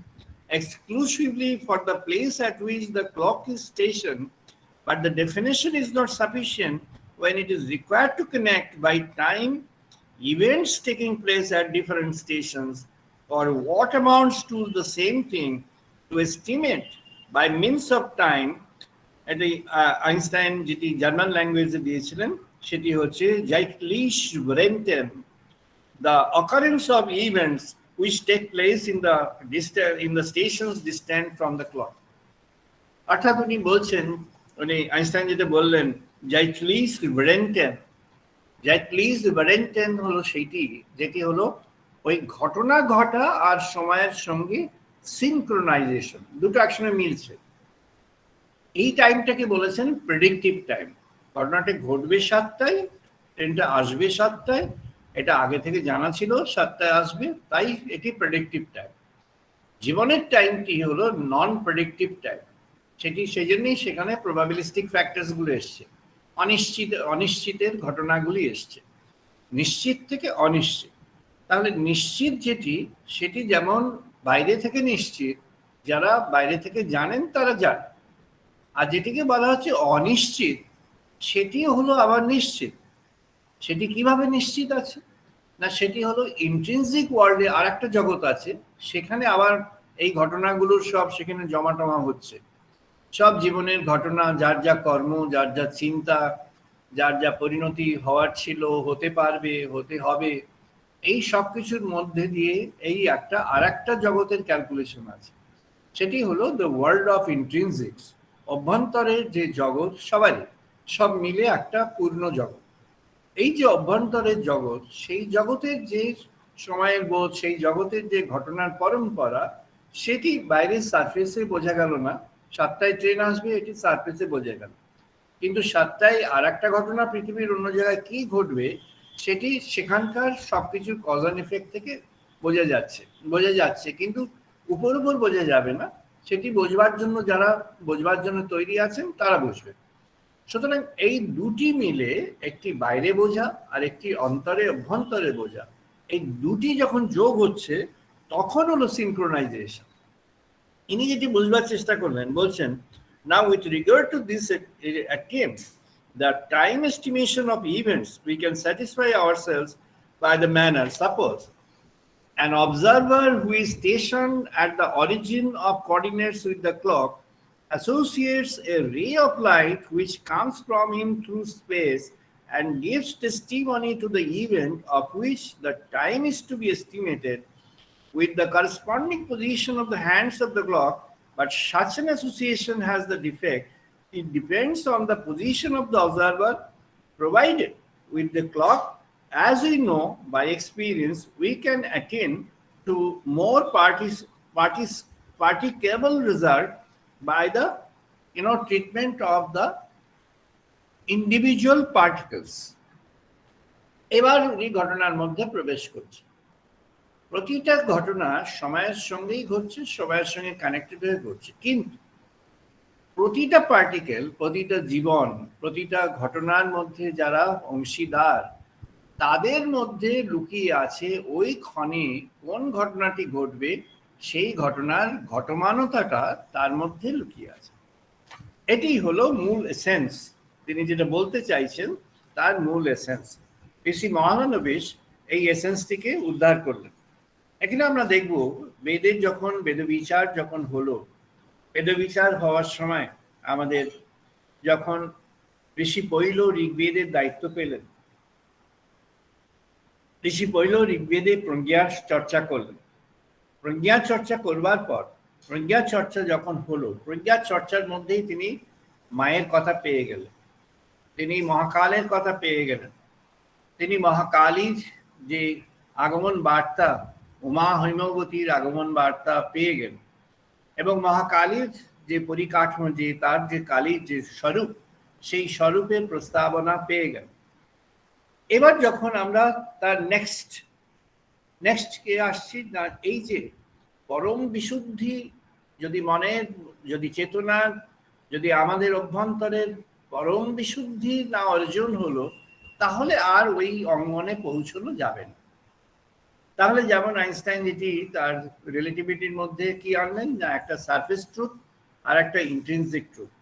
exclusively for the place at which the clock is stationed, but the definition is not sufficient when it is required to connect by time events taking place at different stations, or what amounts to the same thing, to estimate by means of time. এটি আইনস্টাইন যেটি জার্মান ল্যাঙ্গুয়েজে দিয়েছিলেন সেটি হচ্ছে zeitlich Berenten, the occurrence of events which take place in the stations distant from the clock. অর্থাৎ উনি বলছেন, উনি আইনস্টাইন যেটা বললেন zeitlich Berenten, zeitlich Berenten হলো সেইটি যেটি হলো ওই ঘটনা ঘটা আর সময়ের সঙ্গে সিনক্রোনাইজেশন, দুটো একসঙ্গে মিলছে। এই টাইমটাকে বলেছেন প্রেডিক্টিভ টাইম। ঘটনাটা ঘটবে 7টায়, ট্রেনটা আসবে 7টায়, এটা আগে থেকে জানা ছিল 7টায় আসবে, তাই এটি প্রেডিক্টিভ টাইম। জীবনের টাইমটি হলো নন প্রেডিক্টিভ টাইম, সেটি সেই জন্যই সেখানে প্রবাবিলিস্টিক ফ্যাক্টরসগুলো এসছে, অনিশ্চিতের ঘটনাগুলি এসছে, নিশ্চিত থেকে অনিশ্চিত। তাহলে নিশ্চিত যেটি, সেটি যেমন বাইরে থেকে নিশ্চিত, যারা বাইরে থেকে জানেন তারা জানে, আর যেটিকে বলা হচ্ছে অনিশ্চিত সেটি হলো আবার নিশ্চিত। সেটি কিভাবে নিশ্চিত আছে না, সেটি হলো ইন্ট্রিনসিক ওয়ার্ল্ডে আর একটা জগৎ আছে, সেখানে আবার এই ঘটনাগুলোর সব সেখানে জমাটমা হচ্ছে, সব জীবনের ঘটনা, যার যা কর্ম, যার যা চিন্তা, যার যা পরিণতি হওয়ার ছিল, হতে পারবে, হতে হবে, এই সব কিছুর মধ্যে দিয়ে এই একটা আর একটা জগতের ক্যালকুলেশন আছে, সেটি হলো দ্য ওয়ার্ল্ড অফ ইন্ট্রিনসিক্স। অভ্যন্তরের যে জগৎ সবারই, সব মিলে একটা পূর্ণ জগৎ। এই যে অভ্যন্তরের জগৎ, সেই জগতের যে সময়ের বোধ, সেই জগতের যে ঘটনার পরম্পরা, সেটি বাইরের সারফেসে বোঝা গেল না। 7টায় ট্রেন আসবে, এটি সারফেসে বোঝা গেল, কিন্তু 7টায় আর একটা ঘটনা পৃথিবীর অন্য জায়গায় কি ঘটবে, সেটি সেখানকার সবকিছুর কজ অ্যান্ড এফেক্ট থেকে বোঝা যাচ্ছে, কিন্তু উপর বোঝা যাবে না। সেটি বোঝবার জন্য যারা বোঝবার জন্য তৈরি আছেন তারা বুঝবে। সুতরাং এই দুটি মিলে, একটি বাইরে বোঝা আর একটি অভ্যন্তরে বোঝা, এই দুটি যখন যোগ হচ্ছে তখন হলো সিনক্রোনাইজেশন। ইনি যেটি বুঝবার চেষ্টা করলেন, বলছেন now with regard to this attempt, the time estimation of events, we can satisfy ourselves by the manner. Suppose an observer who is stationed at the origin of coordinates with the clock associates a ray of light which comes from him through space and gives testimony to the event of which the time is to be estimated with the corresponding position of the hands of the clock, but such an association has the defect. It depends on the position of the observer, provided with the clock. As we know by experience, we can attain to more participable result by the treatment of the individual particles. এবার উনি ঘটনার মধ্যে প্রবেশ করছে। প্রতিটা ঘটনা সময়ের সঙ্গেই ঘটছে, সময়ের সঙ্গে কানেক্টেড হয়ে ঘটছে, কিন্তু প্রতিটা পার্টিকেল, প্রতিটা জীবন, প্রতিটা ঘটনার মধ্যে যারা অংশীদার, তাদের মধ্যে লুকিয়ে আছে ওই ক্ষণে কোন ঘটনাটি ঘটবে সেই ঘটনার ঘটমানতাটা তার মধ্যে লুকিয়ে আছে। এটি হলো মূল এসেন্স, তিনি যেটা বলতে চাইছেন তার মূল এসেন্স। ঋষি মহানবেশ এই এসেন্সটিকে উদ্ধার করলেন। এখানে আমরা দেখব বেদের যখন বেদবিচার যখন হলো, বেদবিচার হওয়ার সময় আমাদের যখন ঋষি পৈল ঋগ্বেদের দায়িত্ব পেলেন, ঋষি পৈল ঋগ্বেদে প্রজ্ঞা চর্চা করলেন। প্রজ্ঞা চর্চা করবার পর, প্রজ্ঞা চর্চা যখন হলো, প্রজ্ঞা চর্চার মধ্যেই তিনি মায়ের কথা পেয়ে গেলেন, তিনি মহাকালের কথা পেয়ে গেলেন, তিনি মহাকালীর যে আগমন বার্তা, উমা হৈমবতীর আগমন বার্তা পেয়ে গেলেন, এবং মহাকালীর যে পরিকাঠামো, যে তার যে কালীর যে স্বরূপ, সেই স্বরূপের প্রস্তাবনা পেয়ে গেলেন। এবার যখন আমরা তার নেক্সট কে আসছি না, এই যে পরম বিশুদ্ধি যদি মনের, যদি চেতনার, যদি আমাদের অভ্যন্তরের পরম বিশুদ্ধি না অর্জন হলো, তাহলে আর ওই অঙ্গনে পৌঁছানো যাবে না। তাহলে যেমন আইনস্টাইন যেটি তার রিলেটিভিটির মধ্যে কি আনলেন, না একটা সারফেস ট্রুথ আর একটা ইন্ট্রিনসিক ট্রুথ।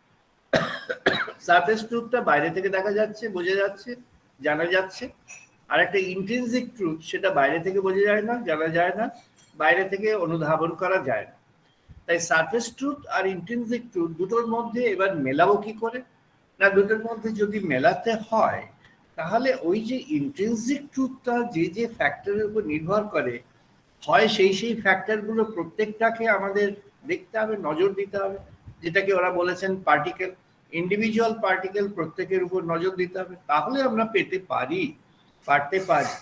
সারফেস ট্রুথটা বাইরে থেকে দেখা যাচ্ছে, বোঝা যাচ্ছে, জানা যাচ্ছে, আর একটা ইন্ট্রিনসিক ট্রুথ সেটা বাইরে থেকে বোঝা যায় না, জানা যায় না, বাইরে থেকে অনুধাবন করা যায় না। তাই সারফেস ট্রুথ আর ইন্ট্রিনসিক ট্রুথ দুটোর মধ্যে এবার মেলাবো কি করে, না দুটোর মধ্যে যদি মেলাতে হয় তাহলে ওই যে ইন্ট্রিনসিক ট্রুথটা যে যে ফ্যাক্টরের উপর নির্ভর করে, হয় সেই ফ্যাক্টরগুলো প্রত্যেকটাকে আমাদের দেখতে হবে, নজর দিতে হবে, যেটাকে ওরা বলেছেন পার্টিকেল, ইন্ডিভিজুয়াল পার্টিকেল প্রত্যেকের উপর নজর দিতে হবে, তাহলে আমরা পারতে পারি।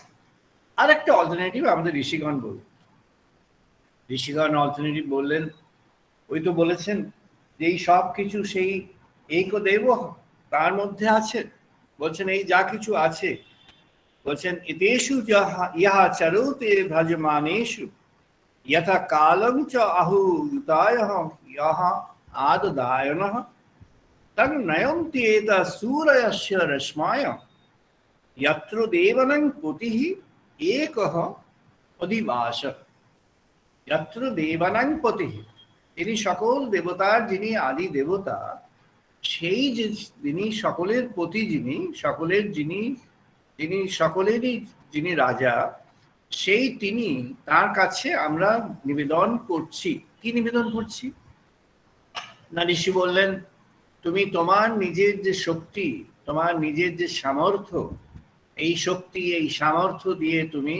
আর একটা অল্টারনেটিভ আমাদের ঋষিগণ বললেন। ঋষিগণ অল্টারনেটিভ বললেন, ওই তো বলেছেন যে এই সব কিছু সেই এইক দেব তার মধ্যে আছে, বলছেন এই যা কিছু আছে, বলছেন ইতেষু ইহা চরুতে ভজমানেষু যথা কালং চ আহুতায়ঃ ইহা আদদায়নঃ তং নয়ন্তি এতা সূরয়স্য রশ্মায় যত্র দেবনং পতিঃ একঃ অধিবাসঃ। যত্র দেবানাং পতিঃ, তিনি সকল দেবতার যিনি আদি দেবতা, সেই যে যিনি সকলের পতি, যিনি সকলের যিনি সকলেরই যিনি রাজা, সেই তিনি, তার কাছে আমরা নিবেদন করছি। কি নিবেদন করছি না, ঋষি বললেন তুমি তোমার নিজের যে শক্তি, তোমার নিজের যে সামর্থ্য, এই শক্তি এই সামর্থ্য দিয়ে তুমি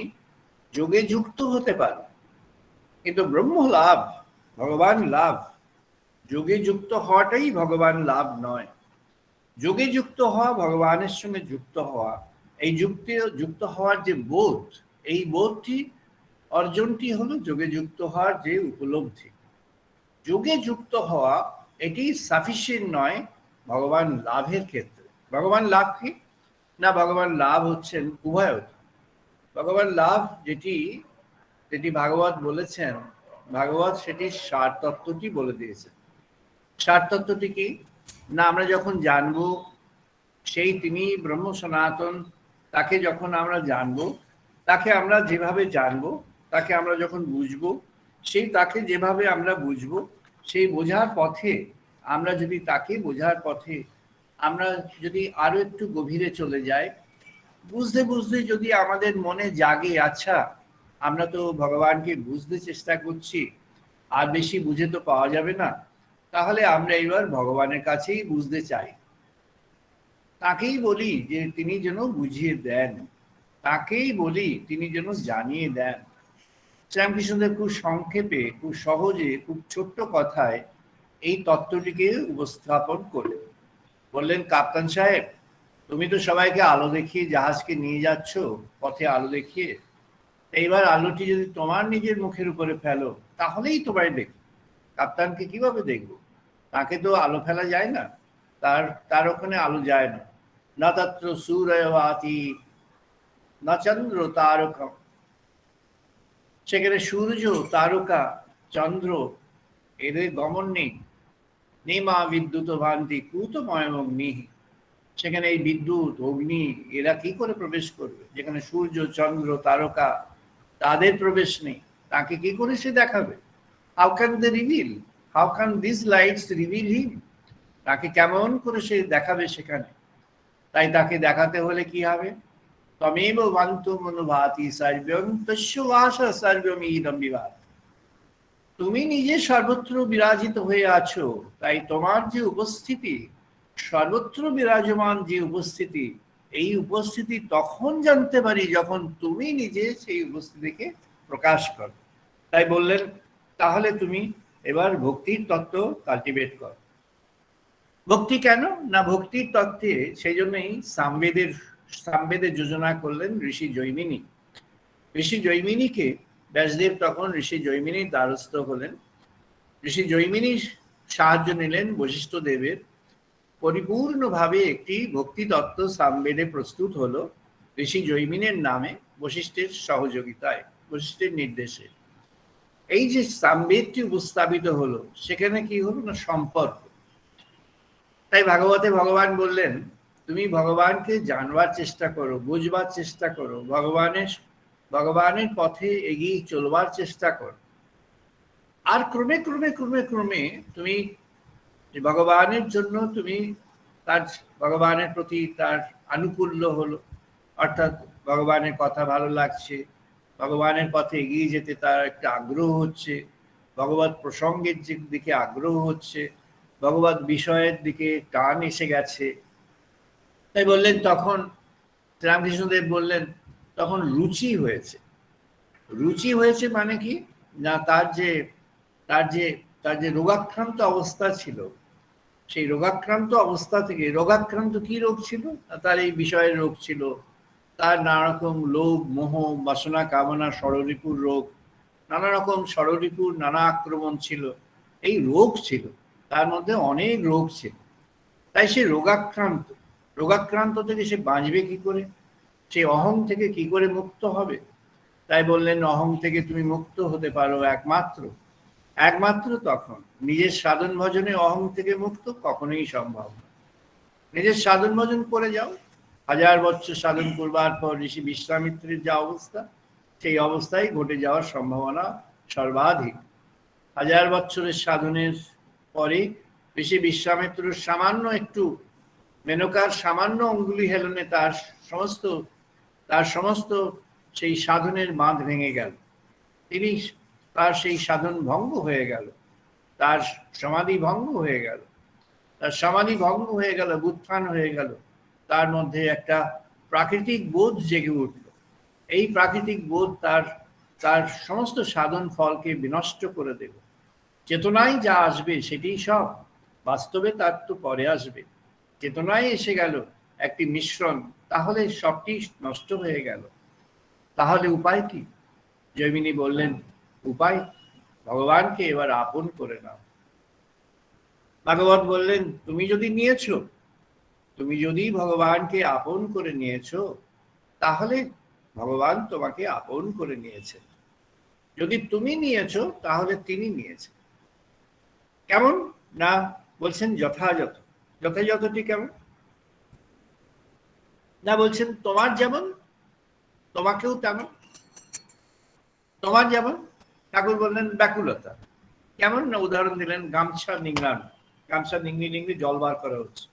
যোগে যুক্ত হতে পারো, কিন্তু ব্রহ্ম লাভ, ভগবান লাভ, যোগে যুক্ত হওয়াটাই ভগবান লাভ নয়। যোগে যুক্ত হওয়া, ভগবানের সঙ্গে যুক্ত হওয়া, এই যুক্ত হওয়ার যে বোধ, এই বোধটি অর্জনটি হলো যোগে যুক্ত হওয়ার যে উপলব্ধি। যোগে যুক্ত হওয়া এটি সাফিসিয়েন্ট নয় ভগবান লাভের ক্ষেত্রে। ভগবান লাভ কি না, ভগবান লাভ হচ্ছেন উভয়তা। ভগবান লাভ যেটি ভাগবত বলেছেন, ভাগবত সেটির সার তত্ত্বটি বলে দিয়েছেন। সার তত্ত্বটি কি না, আমরা যখন জানবো সেই তিনি ব্রহ্ম সনাতন, তাকে যখন আমরা জানবো, তাকে আমরা যেভাবে জানবো, তাকে আমরা যখন বুঝবো, সেই তাকে যেভাবে আমরা বুঝবো, সেই বোঝার পথে আমরা যদি তাকে বোঝার পথে আমরা যদি আরো একটু গভীরে চলে যাই, বুঝতে বুঝতে যদি আমাদের মনে জাগে আচ্ছা আমরা তো ভগবানকে বুঝতে চেষ্টা করছি, আর বেশি বুঝে তো পাওয়া যাবে না, তাহলে আমরা এবার ভগবানের কাছেই বুঝতে চাই, তাকেই বলি যে তিনি যেন বুঝিয়ে দেন, তাকেই বলি তিনি যেন জানিয়ে দেন। শ্রীরামকৃষ্ণদেব খুব সংক্ষেপে, খুব সহজে, খুব ছোট্ট কথায় এই তত্ত্বটিকে উপস্থাপন করলেন। বললেন, কাপ্তান সাহেব তুমি তো সবাইকে আলো দেখিয়ে জাহাজকে নিয়ে যাচ্ছ, পথে আলো দেখিয়ে, এইবার আলোটি যদি তোমার নিজের মুখের উপরে ফেলো তাহলেই তোমায় দেখব। কাপ্তানকে কিভাবে দেখবো? তাকে তো আলো ফেলা যায় না, তার তার ওখানে আলো যায় না। না তত্র সূর্যবাতি না চন্দ্র তারকা, সেখানে সূর্য তারকা চন্দ্র এদের গমন নেই। নেমা বিদ্যুৎ ভান্তি কুতময়মগ্নি, সেখানে এই বিদ্যুৎ অগ্নি এরা কি করে প্রবেশ করবে? যেখানে সূর্য চন্দ্র তারকা তাদের প্রবেশ নেই, তাকে কি করে সে দেখাবে? How can they reveal, how can this lights reveal him, তাকে কেমন করে সে দেখাবে সেখানে? তাই তাকে দেখাতে হলে কি হবে? তমেব বান্তু মনোভাতি সর্বং তস্য ভাষা সর্বম ইদম বিভাত, তুমি নিজে সর্বত্র বিরাজিত হয়ে আছো, তাই তোমার যে উপস্থিতি, সর্বত্র বিরাজমান যে উপস্থিতি, এই উপস্থিতি তখন জানতে পারি যখন তুমি নিজে সেই উপস্থিতিকে প্রকাশ করো। তাই বললেন তাহলে তুমি এবার ভক্তির তত্ত্ব কাল্টিভেট করো। ভক্তি কেন না, ভক্তির তত্ত্বে সেই জন্যই সামবেদের যোজনা করলেন ঋষি জৈমিনী। ঋষি জৈমিনীকে ব্যাসদেব তখন ঋষি জৈমিনীর দ্বারস্থ হলেন। ঋষি জৈমিনীর সাহায্য নিলেন বশিষ্ঠ দেবের। পরিপূর্ণভাবে একটি ভক্তি তত্ত্ব সামবেদে প্রস্তুত হলো ঋষি জৈমিনের নামে, বশিষ্ঠের সহযোগিতায়, বশিষ্ঠের নির্দেশে। এই যে সামবেদটি উপস্থাপিত হলো, সেখানে কি হলো না, সম্পর্ক। তাই ভাগবতে ভগবান বললেন তুমি ভগবানকে জানবার চেষ্টা করো, বুঝবার চেষ্টা করো, ভগবানের পথে এগিয়ে চলবার চেষ্টা করো। আর ক্রমে ক্রমে ক্রমে ক্রমে তুমি ভগবানের জন্য তুমি তার ভগবানের প্রতি তার আনুকূল্য হলো, অর্থাৎ ভগবানের কথা ভালো লাগছে, ভগবানের পথে এগিয়ে যেতে তার একটা আগ্রহ হচ্ছে, ভগবত প্রসঙ্গের দিকে আগ্রহ হচ্ছে, ভগবত বিষয়ের দিকে টান এসে গেছে। তাই বললেন তখন শ্রীরামকৃষ্ণদেব বললেন তখন রুচি হয়েছে। রুচি হয়েছে মানে কি না, তার যে রোগাক্রান্ত অবস্থা ছিল, সেই রোগাক্রান্ত অবস্থা থেকে, রোগাক্রান্ত কি রোগ ছিল? তার এই বিষয়ের রোগ ছিল, তার নানা রকম লোভ মোহ বাসনা কামনা ষড়রিপুর রোগ, নানা রকম ষড়রিপুর নানা আক্রমণ ছিল, এই রোগ ছিল, তার মধ্যে অনেক রোগ ছিল। তাই সে রোগাক্রান্ত থেকে সে বাঁচবে কি করে, সে অহং থেকে কি করে মুক্ত হবে? তাই বললেন অহং থেকে তুমি মুক্ত হতে পারো একমাত্র তখন নিজের সাধন ভজনে। অহং থেকে মুক্ত কখনোই সম্ভব না। নিজের সাধন ভজন করে যাও, 1000 বছর সাধন করবার পর ঋষি বিশ্বামিত্রের যা অবস্থা, সেই অবস্থায় ঘটে যাওয়ার সম্ভাবনা সর্বাধিক। 1000 বছরের সাধনের পরে ঋষি বিশ্বামিত্র সামান্য একটু মেনকার সামান্য অঙ্গুলি হেলনে তার সমস্ত সেই সাধনের বাঁধ ভেঙে গেল। তার সেই সাধন ভঙ্গ হয়ে গেল, তার সমাধি ভঙ্গ হয়ে গেল, বুত্থান হয়ে গেল। তার মধ্যে একটা প্রাকৃতিক বোধ জেগে উঠল। এই প্রাকৃতিক বোধ তার সমস্ত সাধন ফলকে বিনষ্ট করে দেবে। চেতনায় যা আসবে সেটি সব, বাস্তবে তার তো পরে আসবে। চেতনায় এসে গেল একটি মিশ্রণ, তাহলে সবটি নষ্ট হয়ে গেল। তাহলে উপায় কি? জৈমিনী বললেন উপায় ভগবানকে এবার আপন করে নাও। ভাগবত বললেন তুমি যদি ভগবানকে আপন করে নিয়েছো, তাহলে ভগবান তোমাকে আপন করে নিয়েছেন। যদি তুমি নিয়েছো তাহলে তিনি নিয়েছেন। কেমন না, বলছেন যথাযথ। যথাযথটি কেমন না, বলছেন তোমার যেমন তোমাকেও তেমন। তোমার যেমন, ঠাকুর বললেন ব্যাকুলতা কেমন না, উদাহরণ দিলেন গামছা নিংড়ানো, গামছা নিংড়ি জল বার করা হচ্ছে,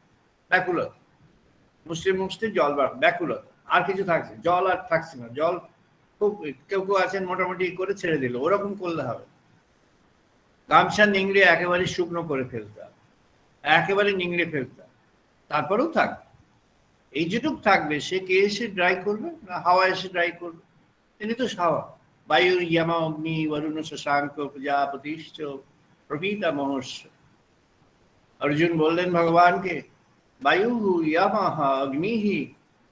ব্যাকুলতা। মুসতে জল বার, ব্যাকুলতা। আর কিছু থাকছে, জল আর থাকছে না, জল খুব কেউ আছেন মোটামুটি করে ছেড়ে দিল, ওরকম করলে হবে। গামছা নিংড়ে একেবারে শুকনো করে ফেলতে হবে, একেবারে নিংড়ে ফেলতে হবে, তারপরেও থাকবে। এই যেটুক থাকবে সে কে এসে ড্রাই করবে না হাওয়া এসে ড্রাই করবে? তিনি তো হাওয়া। বায়ুর ইয়ামা অগ্নি বরুণ শশাঙ্ক প্রজাপতিশ্চ প্রভৃতা মহর্ষ। অর্জুন বললেন ভগবানকে বায়ু ইয়ামাহা অগ্নিহি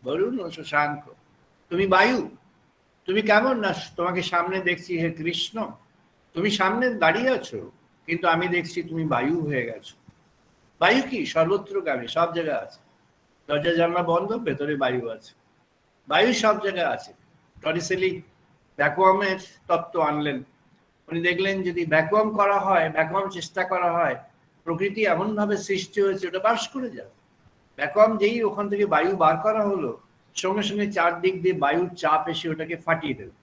বরুণ শশাঙ্ক, তুমি বায়ু, তুমি কেমন? না তোমাকে সামনে দেখছি হে কৃষ্ণ, তুমি সামনে দাঁড়িয়ে আছো, কিন্তু আমি দেখছি তুমি বায়ু হয়ে গেছো। বায়ু কি? সর্বত্রগামী, সব জায়গায় আছে। দরজা জানলা বন্ধ, ভেতরে বায়ু আছে। বায়ু সব জায়গায় আছে। টরিসেলি ভ্যাকুয়ামের তত্ত্ব আনলেন। উনি দেখলেন যদি ভ্যাকুয়াম করা হয়, ভ্যাকুয়াম চেষ্টা করা হয়, প্রকৃতি এমনভাবে সৃষ্টি হয়েছে ওটা বাস করে যাবে। ভ্যাকুয়াম যেই ওখান থেকে বায়ু বার করা হলো, সঙ্গে সঙ্গে চারদিক দিয়ে বায়ুর চাপ এসে ওটাকে ফাটিয়ে দেবে।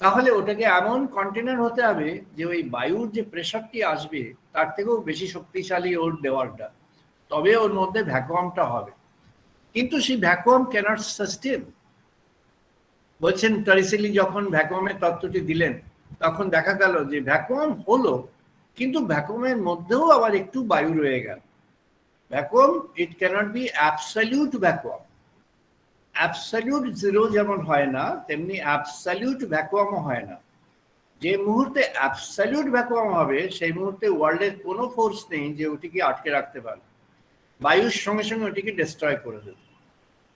তাহলে ওটাকে এমন কন্টেনার হতে হবে যে ওই বায়ুর যে প্রেশারটি আসবে তার থেকেও বেশি শক্তিশালী ওর দেওয়ালটা, তবে ওর মধ্যে ভ্যাকুয়ামটা হবে। কিন্তু সেই ভ্যাকুয়াম ক্যানট সাস্টেন। বলছেন টরিসেলি যখন ভ্যাকুয়ামের তত্ত্বটি দিলেন, তখন দেখা গেল যে ভ্যাকুয়াম হলো, কিন্তু ভ্যাকুয়ামের মধ্যেও আবার একটু বায়ু রয়ে গেল। Vacuum it can't be absolute vacuum. Absolute zero যেমন হয় না, তেমনি অ্যাবসলিউট ভ্যাকুয়ামও হয় না। যে মুহূর্তে অ্যাবসলিউট ভ্যাকুয়াম হবে, সেই মুহূর্তে ওয়ার্ল্ডের কোনো ফোর্স নেই যে ওটিকে আটকে রাখতে পারে। বায়ুর সঙ্গে সঙ্গে ওটিকে ডিস্ট্রয় করে দেবে।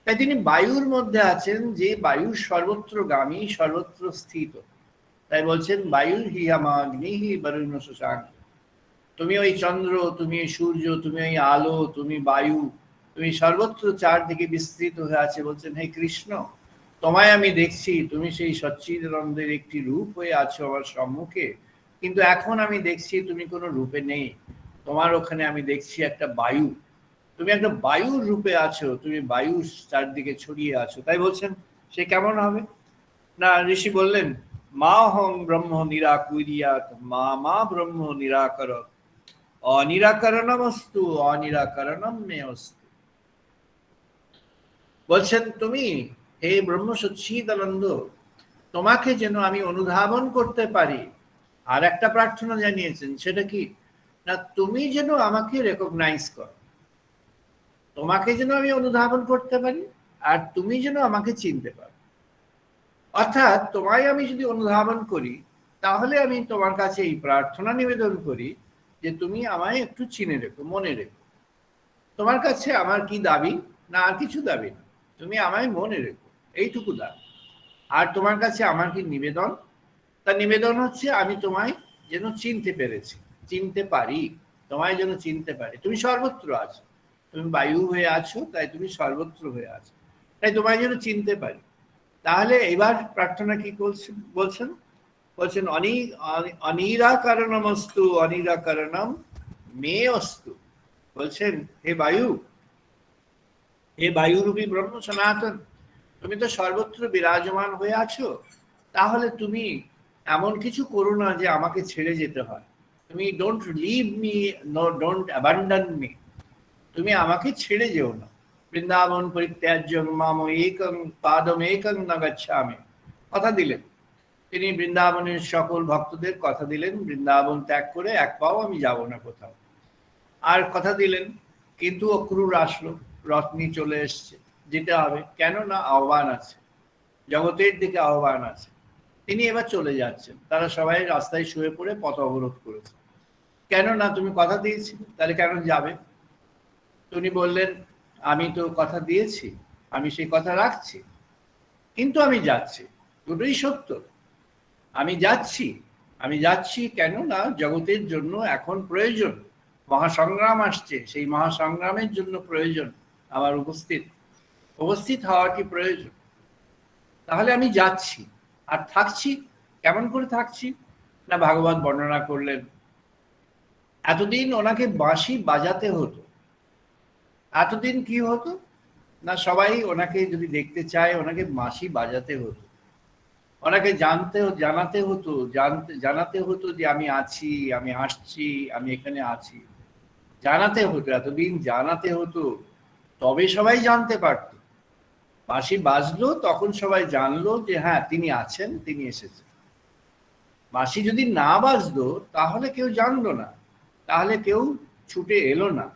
তাই তিনি বায়ুর মধ্যে আছেন, যে বায়ু সর্বত্রগামী, সর্বত্র স্থিত। তাই বলছেন বায়ু হি আমাগ্নি হি বরুণ শশাঙ্ক। তুমি ওই চন্দ্র, তুমি ওই সূর্য, তুমি ওই আলো, তুমি বায়ু, তুমি সর্বত্র চারদিকে বিস্তৃত হয়ে আছে। বলছেন হে কৃষ্ণ, তোমায় আমি দেখছি, তুমি সেই সচ্চিদানন্দের একটি রূপ হয়ে আছো আমার সম্মুখে, কিন্তু এখন আমি দেখছি তুমি কোনো রূপে নেই। তোমার ওখানে আমি দেখছি একটা বায়ু, তুমি একটা বায়ুর রূপে আছো, তুমি বায়ু চারদিকে ছড়িয়ে আছো। তাই বলছেন সে কেমন হবে? না ঋষি বললেন মা হং ব্রহ্ম নিরাকুরিয়াত মা মা ব্রহ্ম নিরাকর অনিরাকরণমস্তু অনিরাকরণম মে অস্তু। বলছেন তুমি হে ব্রহ্ম সচ্চিদানন্দ, তোমাকে যেন আমি অনুধাবন করতে পারি। আর একটা প্রার্থনা জানিয়েছেন, সেটা কি? না তুমি যেন আমাকে রেকগনাইজ করো, তোমাকে যেন আমি অনুধাবন করতে পারি, আর তুমি যেন আমাকে চিনতে পারো। অর্থাৎ তোমায় আমি যদি অনুধাবন করি, তাহলে আমি তোমার কাছে এই প্রার্থনা নিবেদন করি যে তুমি আমায় একটু চিনে রেখো, মনে রেখো। তোমার কাছে আমার কি দাবি? না আর কিছু দাবি না, তুমি আমায় মনে রেখো, এইটুকু দাবি। আর তোমার কাছে আমার কি নিবেদন? তার নিবেদন হচ্ছে আমি তোমায় যেন চিনতে পেরেছি, চিনতে পারি, তোমায় যেন চিনতে পারি। তুমি সর্বত্র আছো, তুমি বায়ু হয়ে আছো, তাই তুমি সর্বত্র হয়ে আছো, তাই তোমায় যেন চিনতে পারি। তাহলে এবার প্রার্থনা কি বলছেন? বলছেন অনিরাকরণমস্তু অনিরাকরণম মে অস্তু। বলছেন হে বায়ু, হে বায়ুরূপী ব্রহ্ম সনাতন, তুমি তো সর্বত্র বিরাজমান হয়ে আছো, তাহলে তুমি এমন কিছু করো না যে আমাকে ছেড়ে যেতে হয়। তুমি don't leave me, no don't abandon me, তুমি আমাকে ছেড়ে যেও না। বৃন্দাবন পরিত্যাজ্যং মাম একং পাদম একং ন গচ্ছামি। কথা দিলেন, তিনি বৃন্দাবনের সকল ভক্তদের কথা দিলেন, বৃন্দাবন ত্যাগ করে এক পাও আমি যাব না কোথাও। আর কথা দিলেন, কিন্তু অক্রুর আসলো, রথ নিয়ে চলে এসছে, যেতে হবে, কেন না আহ্বান আছে, জগতের দিকে আহ্বান আছে। তিনি এবার চলে যাচ্ছেন, তারা সবাই রাস্তায় শুয়ে পড়ে পথ অবরোধ করেছে। কেন না তুমি কথা দিয়েছিলে, তাহলে কেন যাবে? তিনি বললেন আমি তো কথা দিয়েছি, আমি সেই কথা রাখছি, কিন্তু আমি যাচ্ছি। দুটোই সত্য, আমি যাচ্ছি। আমি যাচ্ছি কেন না জগতের জন্য এখন প্রয়োজন, মহাসংগ্রাম আসছে, সেই মহাসংগ্রামের জন্য প্রয়োজন আমার উপস্থিত হওয়ার কি প্রয়োজন। তাহলে আমি যাচ্ছি। আর থাকছি, কেমন করে থাকছি? না ভাগবত বর্ণনা করলেন, এতদিন ওনাকে বাঁশি বাজাতে হতো। এতদিন কি হতো? না সবাই ওনাকে যদি দেখতে চায়, ওনাকে বাঁশি বাজাতে হতো, ওনাকে জানাতে হতো যে আমি আছি, আমি আসছি, আমি এখানে আছি। জানাতে হতো, এতদিন জানাতে হতো, তবে সবাই জানতে পারত। বাঁশি বাজলো, তখন সবাই জানলো যে হ্যাঁ তিনি আছেন, তিনি এসেছেন। বাঁশি যদি না বাজতো তাহলে কেউ জানলো না, তাহলে কেউ ছুটে এলো না।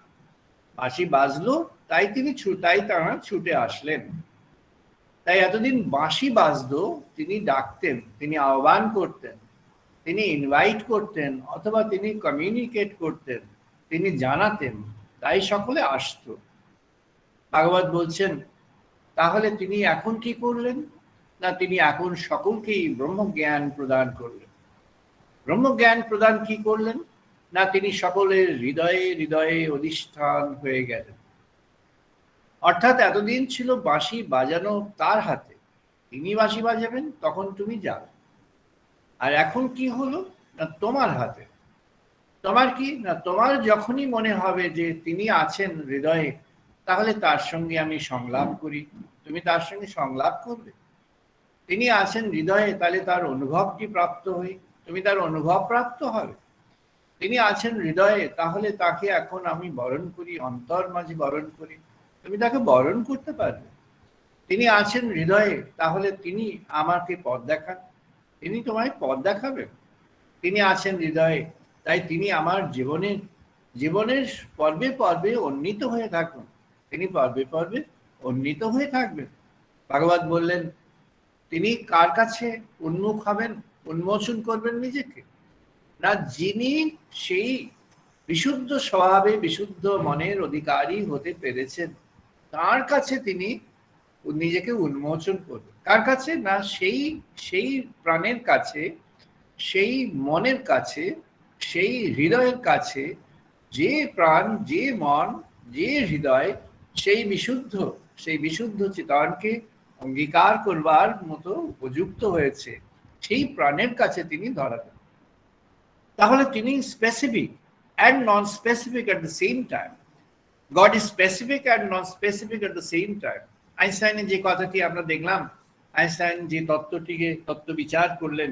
বাঁশি বাজলো, তাই তারা ছুটে আসলেন। তাই এতদিন বাঁশি বাজতো, তিনি ডাকতেন, তিনি আহ্বান করতেন, তিনি ইনভাইট করতেন, অথবা তিনি কমিউনিকেট করতেন, তিনি জানাতেন, তাই সকলে আসতো। ভাগবত বলছেন তাহলে তিনি এখন কি করলেন? না তিনি এখন সকলকেই ব্রহ্মজ্ঞান প্রদান করলেন। ব্রহ্মজ্ঞান প্রদান কি করলেন? না তিনি সকলের হৃদয়ে হৃদয়ে অধিষ্ঠান হয়ে গেলেন। অর্থাৎ এতদিন ছিল বাঁশি বাজানো তার হাতে, তিনি বাঁশি বাজাবেন, তখন তুমি যাবে। আর এখন কি হলো? না তোমার হাতে। তোমার কি? না তোমার যখনই মনে হবে যে তিনি আছেন হৃদয়ে, তাহলে তার সঙ্গে আমি সংলাপ করি, তুমি তার সঙ্গে সংলাপ করবে। তিনি আছেন হৃদয়ে, তাহলে তার অনুভবটি প্রাপ্ত হই, তুমি তার অনুভব প্রাপ্ত হবে। তিনি আছেন হৃদয়ে, তাহলে তাকে এখন আমি বরণ করি, অন্তর মাঝে বরণ করি, তুমি তাকে বরণ করতে পারবে। তিনি আছেন হৃদয়ে, তাহলে তিনি আমাকে পথ দেখান, তিনি তোমায় পথ দেখাবেন। তিনি আছেন হৃদয়ে, তাই তিনি আমার জীবনের পর্বে পর্বে উন্নীত হয়ে থাকুন, তিনি পর্বে পর্বে উন্নীত হয়ে থাকবেন। ভাগবত বললেন তিনি কার কাছে উন্মুখ হবেন, উন্মোচন করবেন নিজেকে? না যিনি সেই বিশুদ্ধ স্বভাবে বিশুদ্ধ মনের অধিকারী হতে পেরেছেন, তার কাছে তিনি নিজেকে উন্মোচন করবেন। কার কাছে? না সেই প্রাণের কাছে, সেই মনের কাছে, সেই হৃদয়ের কাছে, যে প্রাণ, যে মন, যে হৃদয় সেই বিশুদ্ধ চেতনকে অঙ্গীকার করবার মতো উপযুক্ত হয়েছে, সেই প্রাণের কাছে তিনি ধরাবেন। তাহলে তিনি specific and non specific at the same time. God is specific and non specific at the same time. আইনস্টাইনের যে কথাটি আমরা দেখলাম, আইনস্টাইন যে তত্ত্ব বিচার করলেন,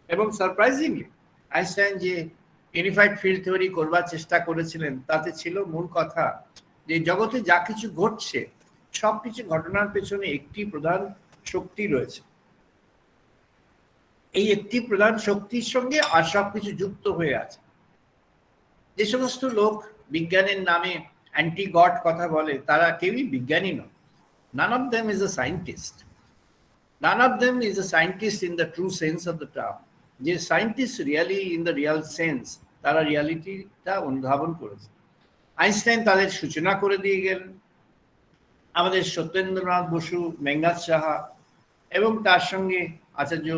এবং সারপ্রাইজিংলি আইনস্টাইন যে ইউনিফাইড ফিল্ড থিওরি করবার চেষ্টা করেছিলেন, তাতে ছিল মূল কথা যে জগতে যা কিছু ঘটছে, সবকিছু ঘটনার পেছনে একটি প্রধান শক্তি রয়েছে। এই একটি প্রধান শক্তির সঙ্গে আর সবকিছু যুক্ত হয়ে আছে। যে সমস্ত লোক বিজ্ঞানের নামে অ্যান্টি গড কথা বলে, তারা কেউই বিজ্ঞানী নয়। None of them is a scientist. None of them is a scientist in the true sense of the term. যে scientist really in the Real sense, তারা রিয়ালিটিটা অনুধাবন করেছে। আইনস্টাইন তাদের সূচনা করে দিয়ে গেলেন। আমাদের সত্যেন্দ্রনাথ বসু, মেঘনাথ সাহা এবং তার সঙ্গে আচার্য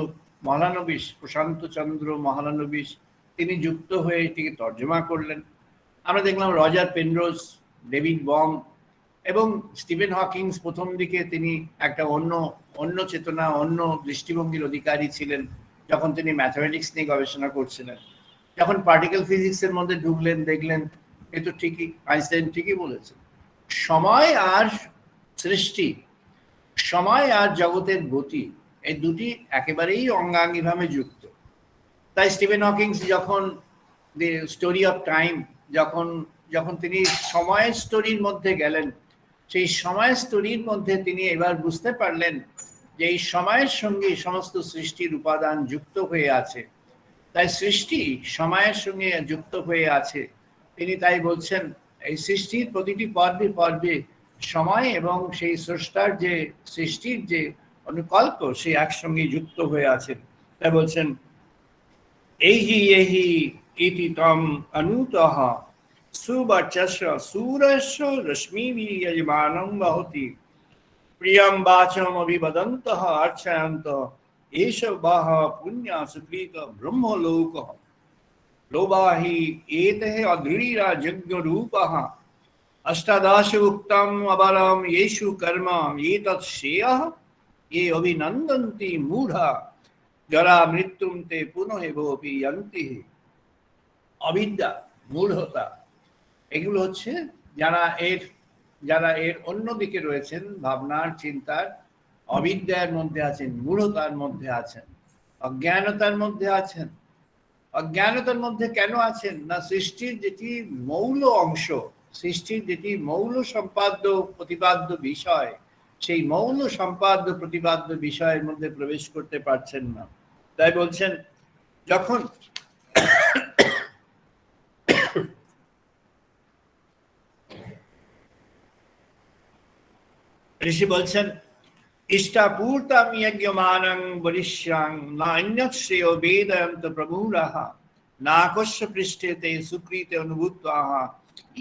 মহালানবিশ, প্রশান্ত চন্দ্র মহালানবিশ, তিনি যুক্ত হয়ে এটিকে তর্জমা করলেন। আমরা দেখলাম রজার পেনরোজ, ডেভিড বম এবং স্টিফেন হকিংস প্রথম দিকে তিনি একটা অন্য চেতনা, অন্য দৃষ্টিভঙ্গির অধিকারী ছিলেন যখন তিনি ম্যাথমেটিক্স নিয়ে গবেষণা করছিলেন। যখন পার্টিকেল ফিজিক্সের মধ্যে ঢুকলেন, দেখলেন এ তো ঠিকই, আইনস্টাইন ঠিকই বলেছেন, সময় আর সৃষ্টি, সময় আর জগতের গতি, এই দুটি একেবারেই অঙ্গাঙ্গিভাবে যুক্ত। তাই স্টিফেন হকিংস যখন দি স্টোরি অফ টাইম, যখন তিনি সময়ের স্টোরির মধ্যে গেলেন, সেই সময়ের স্টোরির মধ্যে তিনি এবার বুঝতে পারলেন যে এই সময়ের সঙ্গে সমস্ত সৃষ্টির উপাদান যুক্ত হয়ে আছে। তাই সৃষ্টি সময়ের সঙ্গে যুক্ত হয়ে আছে। তিনি তাই বলছেন এই সৃষ্টির প্রতিটি পর্বে পর্বে সময় এবং সেই স্রষ্টার যে সৃষ্টির যে অনুকল্প, সে একসঙ্গে যুক্ত হয়ে আছে। তাই বলছেন এহি এহি ইতি তম অনুতঃ সুবর্চস্য সূর্যস্য রশ্মিভিঃ যজমানং বহতি প্রিয়ং বাচম অভিবদন্তঃ অর্চয়ন্তঃ এষ বহ পুণ্য সুকৃত ব্রহ্মলোকঃ লোবাহি এতঃ অধৃরা যজ্ঞ রূপঃ অষ্টাদশ উক্তম অবরম येषु कर्म एतत् श्रेयः ये अभिनन्दन्ति मूढा जरा मृत्युम ते पुनः भोपि यन्ति। অবিদ্যা, মূঢ়তা, এগুলো হচ্ছে যারা এর অন্যদিকে রয়েছেন, ভাবনার চিন্তার অবিদ্যার মধ্যে আছেন, মূঢ়তার মধ্যে আছেন, অজ্ঞানতার মধ্যে আছেন। অজ্ঞানতার মধ্যে কেন আছেন? না সৃষ্টির যেটি মৌল অংশ, সৃষ্টির যেটি মৌল সম্পাদ্য প্রতিপাদ্য বিষয়, সেই মৌল সম্পাদ্য প্রতিপাদ্য বিষয়ের মধ্যে প্রবেশ করতে পারছেন না। তাই বলছেন যখন ঋষি বলছেন ইষ্টাপূর্তাম যজ্ঞমানং বরিষ্যাং না অন্যৎ শ্রেয় বেদয়ন্ত প্রভুরাহ না কস্য পৃষ্ঠে তে সুকৃতে অনুভূতাহ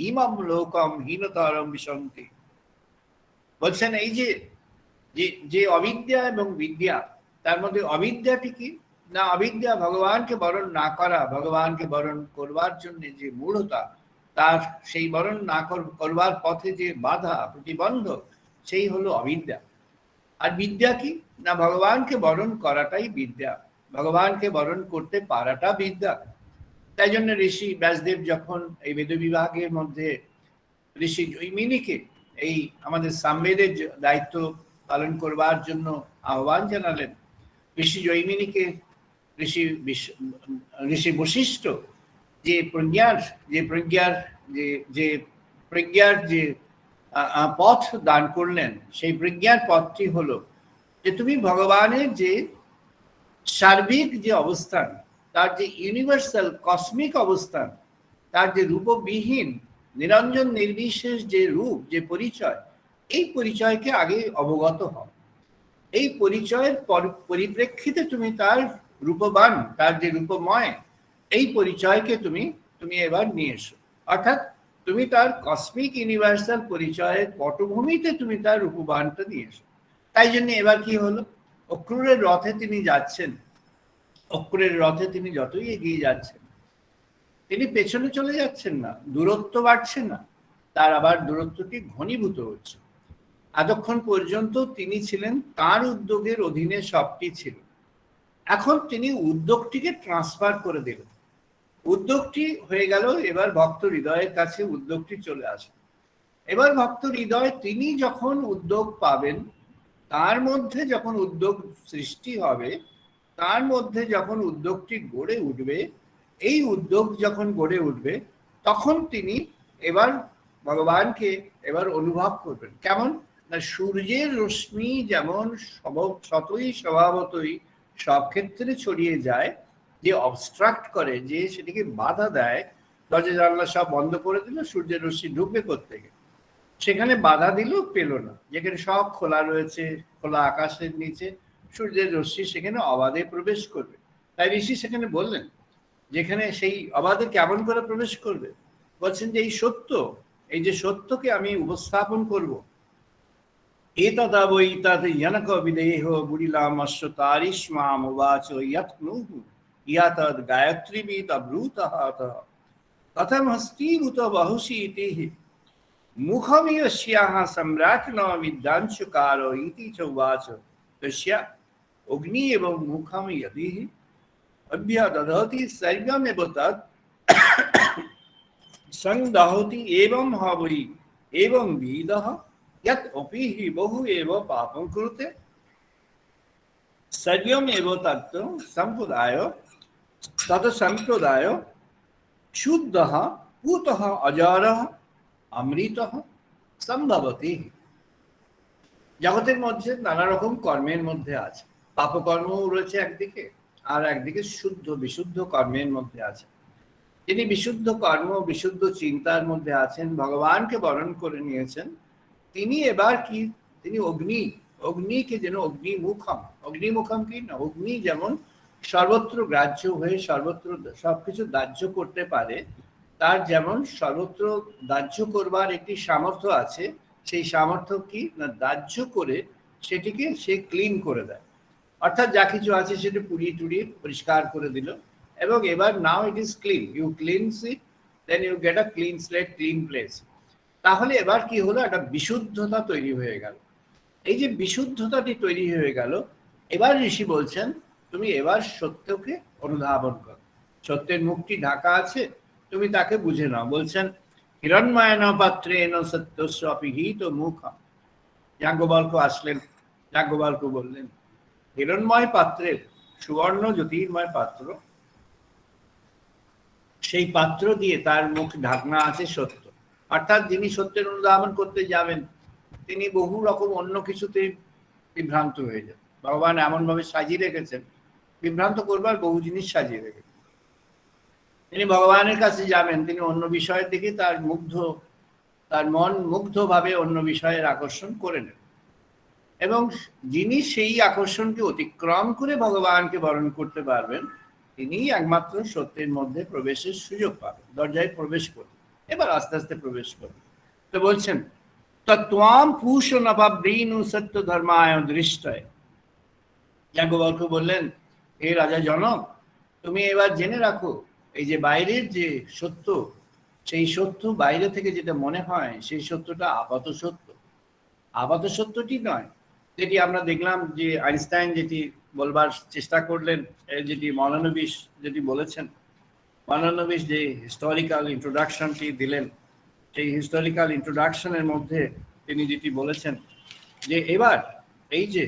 ইমম লোকম হীনতরম বিশন্তি। বলছেন এই যে যে অবিদ্যা এবং বিদ্যা, তার মধ্যে অবিদ্যাটি কি না, অবিদ্যা ভগবানকে বরণ না করা, ভগবানকে বরণ করবার জন্য যে মূঢ়তা, তার সেই বরণ না করবার পথে যে বাধা প্রতিবন্ধক, সেই হলো অবিদ্যা। আর বিদ্যা কি না, ভগবানকে বরণ করাটাই বিদ্যা, ভগবানকে বরণ করতে পারাটা বিদ্যা। তাই জন্য ঋষি ব্যাসদেব যখন এই বেদ বিভাগের মধ্যে ঋষি জৈমিনীকে এই আমাদের সামবেদের দায়িত্ব পালন করবার জন্য আহ্বান জানালেন, ঋষি জৈমিনীকে ঋষি বশিষ্ঠ যে প্রজ্ঞার যে পথ দান করলেন, সেই প্রজ্ঞার পথটি হলো যে তুমি ভগবানের যে সার্বিক যে অবস্থান, তার যে ইউনিভার্সাল কসমিক অবস্থান, তার যে রূপবিহীন নিরঞ্জন নির্বিশেষ যে রূপ, যে পরিচয়, এই পরিচয়কে আগে অবগত হও। এই পরিচয়ের পরিপ্রেক্ষিতে তুমি তার রূপবান, তার যে রূপময়, এই পরিচয়কে তুমি এবার নিয়ে এসো। অর্থাৎ তুমি তার কসমিক ইউনিভার্সাল পরিচয়ের পটভূমিতে তুমি তার রূপবানটা নিয়ে এসো। তাই জন্য এবার কি হলো, অক্রূরের রথে তিনি যাচ্ছেন, অক্রূরের রথে তিনি যতই এগিয়ে যাচ্ছেন, তিনি পেছনে চলে যাচ্ছেন না, দূরত্ব বাড়ছে না, তার আবার দূরত্বটি ঘনীভূত হচ্ছে। এতক্ষণ পর্যন্ত তিনি ছিলেন তার উদ্যোগের অধীনে, সবটি ছিল। এখন তিনি উদ্যোগটিকে ট্রান্সফার করে দিলেন, উদ্যোগটি হয়ে গেল এবার ভক্ত হৃদয়ের কাছে, উদ্যোগটি চলে আসে। এবার ভক্ত হৃদয় তিনি যখন উদ্যোগ পাবেন, তার মধ্যে যখন উদ্যোগ সৃষ্টি হবে, তার মধ্যে যখন উদ্যোগটি গড়ে উঠবে, এই উদ্যোগ যখন গড়ে উঠবে, তখন তিনি এবার ভগবানকে এবার অনুভব করবেন। কেমন না, সূর্যের রশ্মি যেমন স্বভাবতই সব ক্ষেত্রে ছড়িয়ে যায়, যে অবস্ট্রাক্ট করে, যে সেটিকে বাধা দেয়, দরজা জানলা সব বন্ধ করে দিল, সূর্যের রশ্মি ঢুকবে কোত্থেকে, সেখানে বাধা দিল, পেল না। যেখানে সব খোলা রয়েছে, খোলা আকাশের নিচে সূর্যের রশ্মি সেখানে অবাধে প্রবেশ করবে। তাই ঋষি সেখানে বললেন, যেখানে সেই অবাধে কেমন করে প্রবেশ করবে, বলছেন যে এই সত্য, এই যে সত্যকে আমি উপস্থাপন করব, এতদা বৈ তদ জনক বিদেহ বুড়িলামস্য তারিষ্মাম উবাচ ইয়ৎনুঃ ইয়াতদ গায়ত্রীবিত অব্রূতঃ কথম হস্তীভূত বহুষি ইতি মুখমিয়স্যাঃ সম্রাট্ন বিদ্যাংশুকার ইতি চ উবাচ তস্য অগ্নি এবং মুখম যদি অভ্যদধতি সর্বমেব তৎ সংদহতি এবং হবৈ এবং বিদঃ यत् अपि हि बहु एव पापं कुरुते सर्वमेव तत् संप्रदाय शुद्धः पूतः अजारः अमृतः সম্ভবতি। জগতের মধ্যে নানা রকম কর্মের মধ্যে আছে, পাপকর্ম রয়েছে একদিকে, আর একদিকে শুদ্ধ বিশুদ্ধ কর্মের মধ্যে আছে। তিনি বিশুদ্ধ কর্ম বিশুদ্ধ চিন্তার মধ্যে আছেন, ভগবানকে বরণ করে নিয়েছেন। তিনি এবার কি, তিনি অগ্নিকে যেন অগ্নিমুখম কি না, অগ্নি যেমন সর্বত্র গ্রাহ্য হয়ে সর্বত্র সবকিছু দাহ্য করতে পারে, তার যেমন সর্বত্র দাহ্য করবার একটি সামর্থ্য আছে, সেই সামর্থ্য কি না, দাহ্য করে সেটিকে সে ক্লিন করে দেয়। অর্থাৎ যা কিছু আছে সেটি পুড়িয়ে টুড়িয়ে পরিষ্কার করে দিল, এবং এবার now it is clean, you cleans it, then you get a clean slate, clean place. তাহলে এবার কি হলো, একটা বিশুদ্ধতা তৈরি হয়ে গেল। এই যে বিশুদ্ধতাটি তৈরি হয়ে গেল, এবার ঋষি বলছেন তুমি এবার সত্যকে অনুধাবন করো, সত্যের মুখটি ঢাকা আছে, তুমি তাকে বুঝে নাও। বলছেন হিরণ্ময়েন পাত্রেণ সত্যস্য অপিহিত মুখম। যাজ্ঞবল্ক্য আসলেন, যাজ্ঞবল্ক্য বললেন হিরণ্ময় পাত্রের, সুবর্ণ জ্যোতির্ময় পাত্র, সেই পাত্র দিয়ে তার মুখ ঢাকনা আছে সত্য। অর্থাৎ যিনি সত্যের অনুধাবন করতে যাবেন, তিনি বহু রকম অন্য কিছুতে বিভ্রান্ত হয়ে যান। ভগবান এমন ভাবে সাজিয়ে রেখেছেন, বিভ্রান্ত করবার বহু জিনিস সাজিয়ে রেখেছেন। তিনি ভগবানের কাছে যাবেন, তিনি অন্য বিষয়ের দিকে তার মন মুগ্ধভাবে অন্য বিষয়ের আকর্ষণ করে নেন, এবং যিনি সেই আকর্ষণকে অতিক্রম করে ভগবানকে বরণ করতে পারবেন, তিনি একমাত্র সত্যের মধ্যে প্রবেশের সুযোগ পাবেন, দরজায় প্রবেশ করবেন। এবার আস্তে আস্তে প্রবেশ করবেন। তো বলছেন তত্ত্বাম পুষ নভাব্রীণু সত্য ধর্মায় দৃষ্টয়। যাজ্ঞবল্ক্য বললেন, হে রাজা জনক, তুমি এবার জেনে রাখো, এই যে বাইরের যে সত্য, সেই সত্য বাইরে থেকে যেটা মনে হয় সেই সত্যটা আপাত সত্য, আপাত সত্যটি নয়। যেটি আমরা দেখলাম যে আইনস্টাইন যেটি বলবার চেষ্টা করলেন, যেটি মৌলানবিশ যেটি বলেছেন, মৌলানবিশ যে হিস্টোরিক্যাল ইন্ট্রোডাকশনটি দিলেন, সেই হিস্টোরিক্যাল ইন্ট্রোডাকশনের মধ্যে তিনি যেটি বলেছেন যে এবার এই যে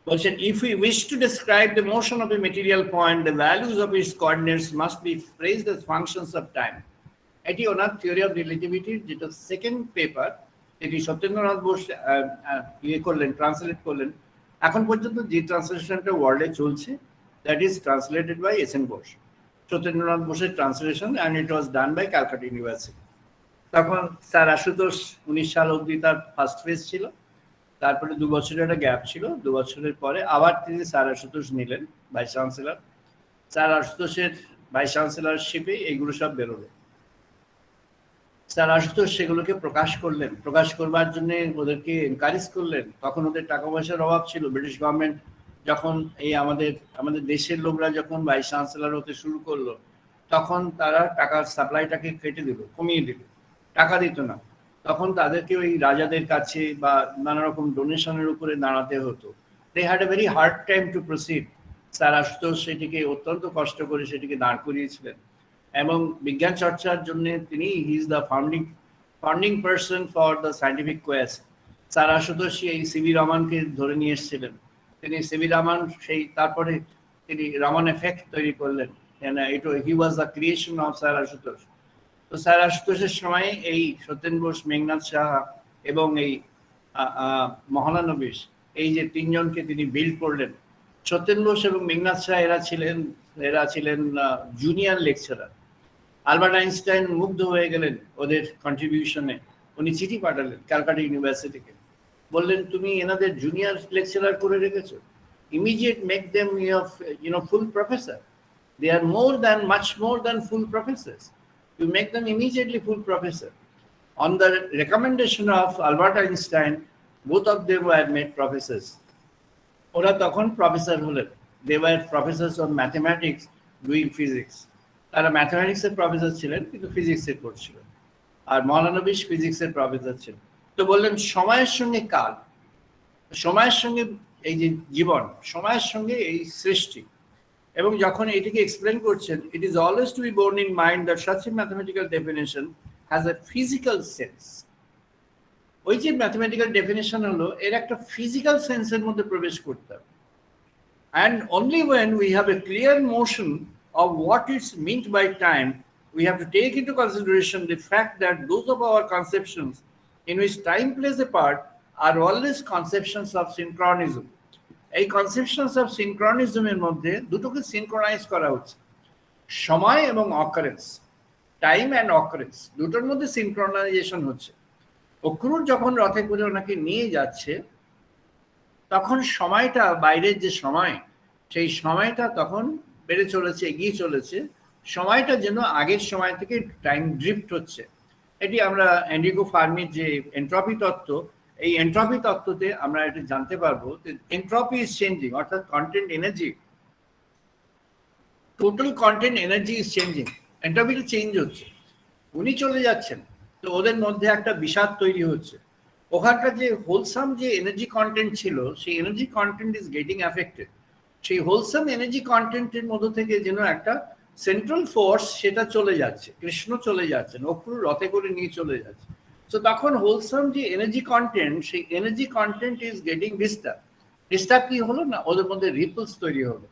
বলছেন, if we wish to describe the motion of a material point, the values of its coordinates must be phrased as functions of time. এটি ওনার থিওরি অফ রিলেটিভিটির যেটা সেকেন্ড পেপার, এটি সত্যেন্দ্রনাথ বোস ইয়ে করলেন, ট্রান্সলেট করলেন। এখন পর্যন্ত যে ট্রান্সলেশনটা ওয়ার্ল্ডে চলছে, that is translated by S N Bose, Satyendranath বোসের translation, and it was done by Calcutta university. তখন স্যার আশুতোষ 19 সাল অবধি তার ফার্স্ট ফেজ ছিল, তারপরে 2 বছরের একটা গ্যাপ ছিল, 2 বছরের পরে আবার তিনি স্যার আশুতোষ নিলেন ভাইস চ্যান্সেলর। স্যার আশুতোষের ভাইস চ্যান্সেলরশিপে এইগুলো সব বেরোলো। স্যার আশুতোষ সেগুলোকে প্রকাশ করলেন, প্রকাশ করবার জন্য ওদেরকে এনকারেজ করলেন। তখন ওদের টাকা পয়সার অভাব ছিল। ব্রিটিশ গভর্নমেন্ট যখন এই আমাদের দেশের লোকরা যখন ভাইস চ্যান্সেলর হতে শুরু করলো, তখন তারা টাকার সাপ্লাইটাকে কেটে দিল, কমিয়ে দিল, টাকা দিত না। তখন তাদেরকে ওই রাজাদের কাছে বা নানা রকম ডোনেশনের উপরে দাঁড়াতে হতো। They had a very hard time to proceed. Sir Ashutosh সেটিকে অত্যন্ত কষ্ট করে সেটিকে দাঁড় করিয়েছিলেন, এবং বিজ্ঞান চর্চার জন্য তিনি he is the founding person for the scientific Quest. Sir Ashutosh এই সিভি রমনকে ধরে নিয়ে এসেছিলেন। তিনি সিভি রমন, সেই তারপরে তিনি রমন এফেক্ট তৈরি করলেন। He was the creation of sir Ashutosh. তো স্যার আশুতোষের সময় এই সত্যেন বোস, মেঘনাথ সাহা এবং এই মহলানবিশ, এই যে তিনজনকে তিনি বিল্ড করলেন। সত্যেন বোস এবং মেঘনাথ সাহা এরা ছিলেন জুনিয়র লেকচারার। আলবার্ট আইনস্টাইন মুগ্ধ হয়ে গেলেন ওদের কন্ট্রিবিউশনে। উনি চিঠি পাঠালেন ক্যালকাটা ইউনিভার্সিটিকে, বললেন, তুমি এনাদের জুনিয়র লেকচারার করে রেখেছো, immediate make them full professor. They R much more than full professors. You make them immediately full professor. On the recommendation of Albert Einstein, both of them were made professors. ওরা তখন প্রফেসর হলেন। They were professors of mathematics doing physics. তারা ম্যাথমেটিক্সের প্রফেসর ছিলেন, কিন্তু ফিজিক্সের করছিলেন। আর মৌলানবিশ ফিজিক্সের প্রফেসর ছিলেন। তো বললেন, সময়ের সঙ্গে কাল, সময়ের সঙ্গে এই যে জীবন, সময়ের সঙ্গে এই সৃষ্টি। এবং যখন এটিকে এক্সপ্লেন করছেন, it is always to be borne in mind that such a mathematical definition has a physical sense. ওই যে ম্যাথমেটিক্যাল ডেফিনেশন হলো, এর একটা ফিজিক্যাল সেন্সের মধ্যে প্রবেশ করতে হবে। And only when we have a clear motion of what is meant by time, we have to take into consideration the fact that those of our conceptions in which time plays a part are always conceptions of synchronism. এই conceptions of synchronism এর মধ্যে দুটোকে সিনক্রোনাইজ করা হচ্ছে, সময় এবং অকারেন্স, টাইম অ্যান্ড অকারেন্স, দুটোর মধ্যে সিনক্রোনাইজেশন হচ্ছে। অক্রুর যখন রথে করে ওনাকে নিয়ে যাচ্ছে, তখন সময়টা, বাইরের যে সময়, সেই সময়টা তখন বেড়ে চলেছে, এগিয়ে চলেছে। সময়টা যেন আগের সময় থেকে টাইম ড্রিফট হচ্ছে। এটি আমরা এন্ড্রিগো ফার্মির যে এন্ট্রপি তত্ত্ব, এই এন্ট্রপি তত্ত্বতে আমরা এটা জানতে পারবো যে এন্ট্রপি ইজ চেঞ্জিং, অর্থাৎ content energy, total content energy is changing. এন্ট্রপিটা চেঞ্জ হচ্ছে, উনি চলে যাচ্ছেন, তো ওদের মধ্যে একটা বিষাদ তৈরি হচ্ছে। ওখানকার যে হোলসাম যে এনার্জি কন্টেন্ট ছিল, সেই energy content is getting affected. সেই হোলসাম এনার্জি কন্টেন্টের মধ্যে থেকে যেন একটা সেন্ট্রাল ফোর্স সেটা চলে যাচ্ছে, কৃষ্ণ চলে যাচ্ছেন, অক্রুর রথে করে নিয়ে চলে যাচ্ছে। তো তখন হোলসাম যে এনার্জি কন্টেন্ট, সেই energy content is getting disturb. Disturb কি হলো না, ওদের মধ্যে রিপলস তৈরি হলো,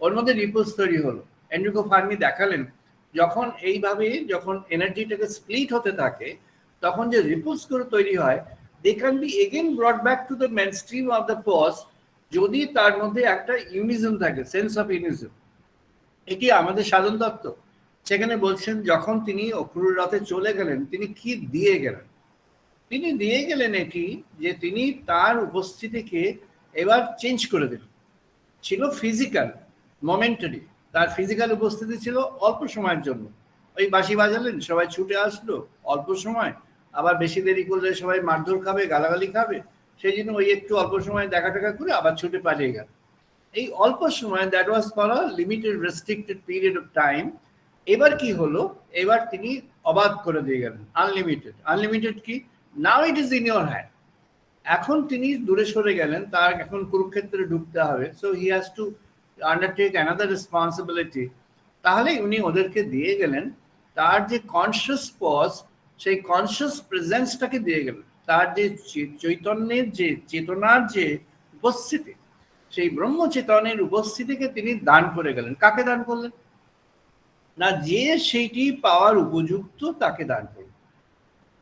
ওর মধ্যে রিপলস তৈরি হলো। এন্ড্রিগো ফার্মি দেখালেন, যখন এইভাবে যখন এনার্জিটাকে স্প্লিট হতে থাকে, তখন যে রিপলস গুলো তৈরি হয়, they can be again brought back to the mainstream of the force, যদি তার মধ্যে একটা ইউনিজম থাকে, সেন্স অফ ইউনিজম। এটি আমাদের সাধন তত্ত্ব। সেখানে বলছেন, যখন তিনি অক্রুর রথে চলে গেলেন, তিনি কি দিয়ে গেলেন? তিনি দিয়ে গেলেন এটি যে তিনি তার উপস্থিতিকে এবার চেঞ্জ করে দিলেন। ছিল ফিজিক্যাল, মোমেন্টারি, তার ফিজিক্যাল উপস্থিতি ছিল অল্প সময়ের জন্য, ওই বাঁশি বাজালেন, সবাই ছুটে আসলো অল্প সময়, আবার বেশি দেরি করলে সবাই মারধর খাবে, গালাগালি খাবে, সেই জন্য ওই একটু অল্প সময় দেখা টাকা করে আবার ছুটে পালিয়ে গেল। এই অল্প সময়, that was for a limited restricted period of time. এবার কি হলো, এবার তিনি অবাধ করে দিয়ে গেলেন, আনলিমিটেড। আনলিমিটেড কি, now it is in your hand. এখন তিনি দূরে সরে গেলেন, তার এখন কুরুক্ষেত্রে ঢুকতে হবে, so he has to undertake another responsibility. তাহলে উনি ওদেরকে দিয়ে গেলেন তার যে কনসিয়াস পজ, সেই কনসিয়াস প্রেজেন্সটাকে দিয়ে গেলেন, তার যে চৈতন্যের যে চেতনার যে উপস্থিতি, সেই ব্রহ্মচেতনের উপস্থিতিকে তিনি দান করে গেলেন। কাকে দান করলেন না, যে সেইটি পাওয়ার উপযুক্ত তাকে দান করলেন,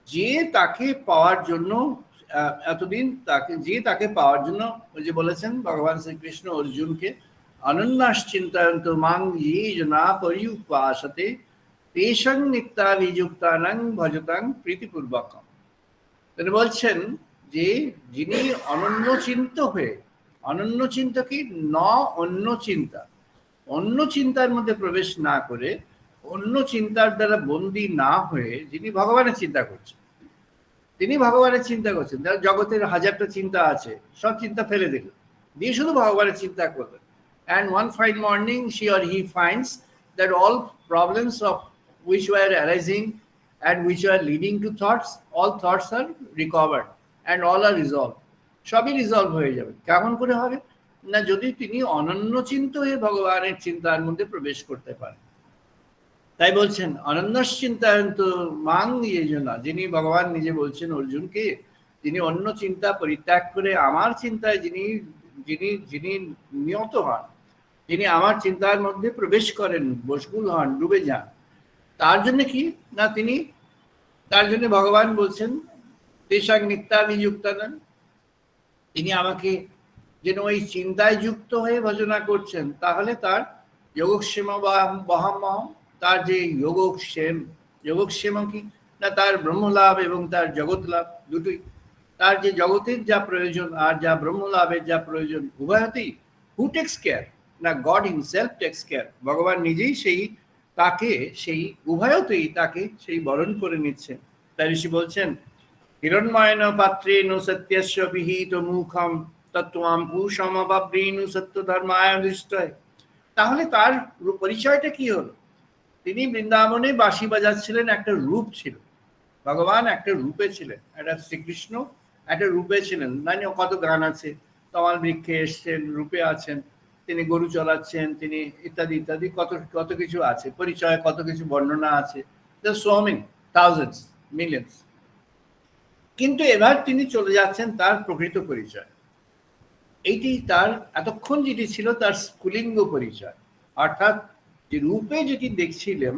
যে তাকে পাওয়ার জন্য এতদিন তাকে পাওয়ার জন্য, ওই যে বলেছেন ভগবান শ্রীকৃষ্ণ অর্জুনকে, অনন্যাস চিন্তয়ন্ত মাং ये जना पर्युपासते तेषां नित्याভিযুক্তানাং ভজতাং প্রীতিপূর্বকম। তিনি বলছেন যে যিনি অনন্য চিন্ত হয়ে, অনন্য চিন্তা কি, অন্য চিন্তা, অন্য চিন্তার মধ্যে প্রবেশ না করে, অন্য চিন্তার দ্বারা বন্দী না হয়ে যিনি ভগবানের চিন্তা করছেন, তিনি ভগবানের চিন্তা করছেন। যার জগতের হাজারটা চিন্তা আছে, সব চিন্তা ফেলে দিল, দিয়ে শুধু ভগবানের চিন্তা করলেন। And one fine morning she or he finds that all problems of which were arising and which were leading to thoughts, all thoughts are recovered and all are resolved. সবই রিজলভ হয়ে যাবে। কেমন করে হবে না, যদি তিনি অনন্য চিন্ত হয়ে ভগবানের চিন্তার মধ্যে প্রবেশ করতে পারেন। তাই বলছেন অনন্যাস চিন্তায়ন্ত মাং ये जना, যিনি ভগবান নিজে বলছেন অর্জুনকে, তিনি অন্য চিন্তা পরিত্যাগ করে আমার চিন্তায় যিনি যিনি যিনি নিয়ত হন, যিনি আমার চিন্তার মধ্যে প্রবেশ করেন, বশগুল হন, ডুবে যান, তার জন্য কি না, তিনি তার জন্য ভগবান বলছেন তেষাং নিত্যাভিযুক্তানাং, তিনি আমাকে যেন ওই চিন্তায় যুক্ত হয়ে ভজনা করছেন, তাহলে তার যোগক্ষেম বহাম্যহম, তার যে যোগক্ষেম কি না, তার ব্রহ্মলাভ এবং তার জগৎ লাভ দুটোই, তার যে জগতের যা প্রয়োজন আর যা ব্রহ্মলাভের যা প্রয়োজন, উভয়তেই হু টেক্স কেয়ার না, গড হিমসেলফ টেক্স কেয়ার, ভগবান নিজেই সেই তাকে সেই উভয়তেই তাকে সেই বরণ করে নিচ্ছেন। তাই ঋষি বলছেন হিরণ্ময়ন পাত্রেণ সত্যস্য বিহিত মুখম তত্ত্বম পুষমবাব্রেণু সত্য ধর্মায়ধিষ্ঠয়। তাহলে তার পরিচয়টা কি হলো, তিনি বৃন্দাবনে বাঁশি বাজাচ্ছিলেন, একটা রূপ ছিল, ভগবান একটা রূপে ছিলেন, একটা শ্রীকৃষ্ণ একটা রূপে ছিলেন। মানে কত গান আছে, তমাল বৃক্ষে এসছেন, রূপে আছেন, তিনি গরু চলাচ্ছেন, তিনি ইত্যাদি ইত্যাদি কত কত কিছু আছে, পরিচয় কত কিছু বর্ণনা আছে, সো মেনি থাউজেন্ডস মিলিয়ন্স। কিন্তু এবার তিনি চলে যাচ্ছেন তার প্রকৃত পরিচয়, এইটি তার এতক্ষণ যেটি ছিল তার স্ফুলিঙ্গ পরিচয়, অর্থাৎ যে রূপে যেটি দেখছিলেন,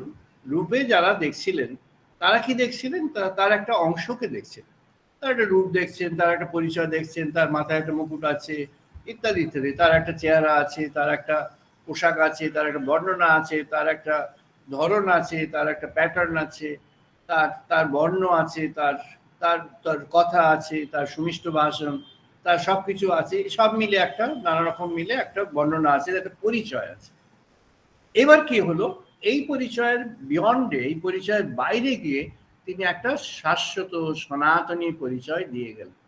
রূপে যারা দেখছিলেন তারা কি দেখছিলেন, তার একটা অংশকে দেখছিলেন, তার একটা রূপ দেখছেন, তার একটা পরিচয় দেখছেন, তার মাথায় একটা মুকুট আছে ইত্যাদি ইত্যাদি, তার একটা চেহারা আছে, তার একটা পোশাক আছে, তার একটা বর্ণনা আছে, তার একটা ধরন আছে, তার একটা প্যাটার্ন আছে, তার বর্ণ আছে, তার তার তার কথা আছে, তার সুমিষ্ট ভাষণ, তার সব কিছু আছে, সব মিলে একটা নানা রকম মিলে একটা বর্ণনা আছে, একটা পরিচয় আছে। এবার কি হলো, এই পরিচয়ের বিয়ন্ডে, এই পরিচয়ের বাইরে গিয়ে তিনি একটা শাশ্বত সনাতনী পরিচয় দিয়ে গেলেন।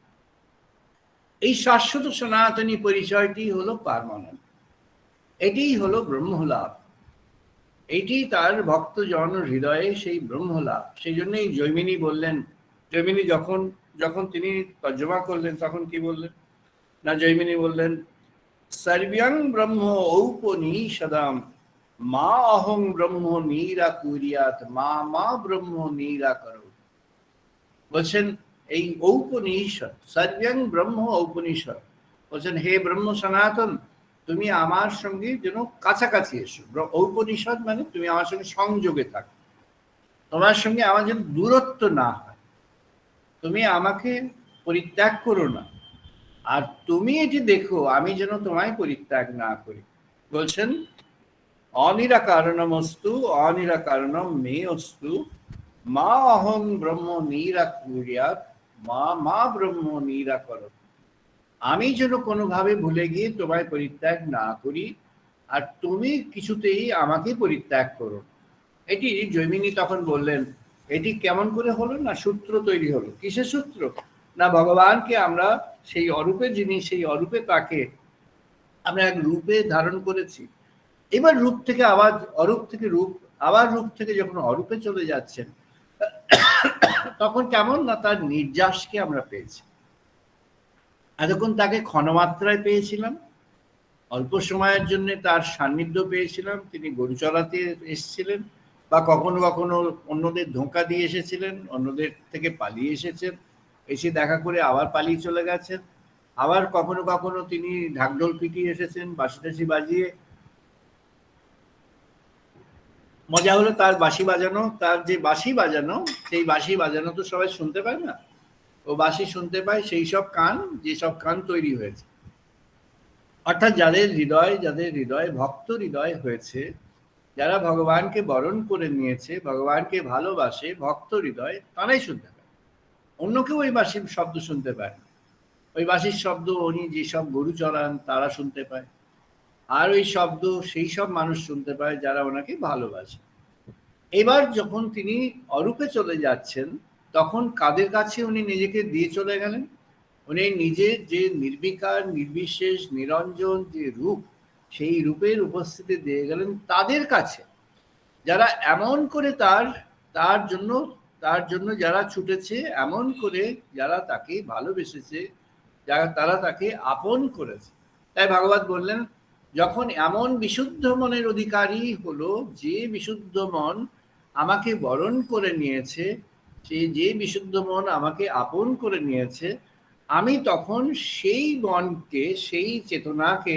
এই শাশ্বত সনাতনী পরিচয়টি হলো পার্মানেন্ট, এটিই হলো ব্রহ্মলাভ, এটি তার ভক্তজন হৃদয়ে সেই ব্রহ্মলাভ। সেই জন্যই জৈমিনী বললেন, জৈমিনী যখন যখন তিনি তর্জমা করলেন তখন কি বললেন না, জৈমিনী বললেন সর্বং ব্রহ্ম ঔপনিষদাম মা অহং ব্রহ্ম নিরাকুরিয়াত মা মা ব্রহ্ম নিরাকরো। বলছেন এই ঔপনিষদ, সর্বং ব্রহ্ম ঔপনিষদ, বলছেন হে ব্রহ্ম সনাতন, তুমি আমার সঙ্গে যেন কাছাকাছি এসো। ঔপনিষদ মানে তুমি আমার সঙ্গে সংযোগে থাকো, তোমার সঙ্গে আমার যেন দূরত্ব না হয়, তুমি আমাকে পরিত্যাগ করো না, আর তুমি এটি দেখো আমি যেন তোমায় পরিত্যাগ না করি। বলছেন অনিরাকারণমস্তু অনিরাকারণম মে অস্তু মা অহং ব্রহ্ম নিরাকুর্যাৎ মা মা ব্রহ্ম নিরাকর। আমি যেন কোনোভাবে ভুলে গিয়ে তোমায় পরিত্যাগ না করি, আর তুমি কিছুতেই আমাকে পরিত্যাগ করো। এটি জৈমিনী তখন বললেন, এটি কেমন করে হলো? না সূত্র তৈরি হলো। কিসের সূত্র? না ভগবানকে আমরা সেই অরূপে, যিনি সেই অরূপে, তাকে আমরা এক রূপে ধারণ করেছি। এবার রূপ থেকে আবার অরূপ থেকে রূপ, আবার রূপ থেকে যখন অরূপে চলে যাচ্ছেন, তখন কেমন? না তার নির্যাসকে আমরা পেয়েছি। এতক্ষণ তাকে ক্ষণমাত্রায় পেয়েছিলাম, অল্প সময়ের জন্য তার সান্নিধ্য পেয়েছিলাম, তিনি গরু চড়াতে এসেছিলেন, বা কখনো কখনো অন্যদের ধোঁকা দিয়ে এসেছিলেন, অন্যদের থেকে পালিয়ে এসেছেন, এসে দেখা করে আবার পালিয়ে চলে গেছেন। আবার কখনো কখনো তিনি ঢাকঢোল পিটিয়ে এসেছেন, বাঁশি টাশি বাজিয়ে। মজা হলো তার বাঁশি বাজানো, তার যে বাঁশি বাজানো, সেই বাঁশি বাজানো তো সবাই শুনতে পায় না, ও বাঁশি শুনতে পায় সেই সব কান, যেসব কান তৈরি হয়েছে। অর্থাৎ যাদের হৃদয় ভক্ত হৃদয় হয়েছে, যারা ভগবানকে বরণ করে নিয়েছে, ভগবানকে ভালোবাসে, ভক্ত হৃদয়, তারাই শুনতে পায়। অন্য কেউ ওই বাঁশির শব্দ শুনতে পায় না। ওই বাঁশির শব্দ উনি যেসব গরু চড়ান তারা শুনতে পায়, আর ওই শব্দ সেই সব মানুষ শুনতে পায় যারা ওনাকে ভালোবাসে। এবার যখন তিনি অরূপে চলে যাচ্ছেন, তখন কাদের কাছে উনি নিজেকে দিয়ে চলে গেলেন? উনি নিজের যে নির্বিকার, নির্বিশেষ, নিরঞ্জন যে রূপ, সেই রূপের উপস্থিতি দিয়ে গেলেন তাদের কাছে, যারা এমন করে তার জন্য যারা ছুটেছে, এমন করে যারা তাকে ভালোবেসেছে, তারা তাকে আপন করেছে। তাই ভাগবত বললেন, যখন এমন বিশুদ্ধ মনের অধিকারী হলো, যে বিশুদ্ধ মন আমাকে বরণ করে নিয়েছে, যে বিশুদ্ধ মন আমাকে আপন করে নিয়েছে, আমি তখন সেই মনকে, সেই চেতনাকে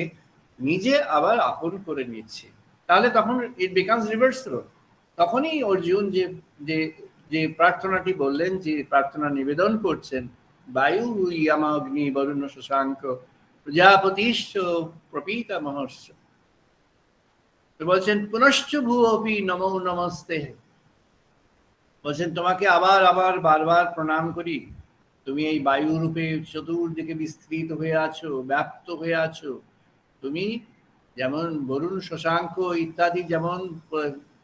নিজে আবার আপন করে নিচ্ছি। তাহলে তখন ইট বিকামস রিভার্সাল। তখনই অর্জুন যে যে যে প্রার্থনাটি বললেন, যে প্রার্থনা নিবেদন করছেন, বায়ু ইয়ামা অগ্নি বরুণ শশাঙ্ক প্রজাপতিশ্চ প্রপীতা মহর্ষ, বলছেন পুনশ্চ ভূপি নমো নমস্তে। বলছেন তোমাকে আবার আবার বারবার প্রণাম করি। তুমি এই বায়ু রূপে চতুর্দিকে বিস্তৃত হয়ে আছো, ব্যাপ্ত হয়ে আছো। তুমি যেমন বরুণ শশাঙ্ক ইত্যাদি যেমন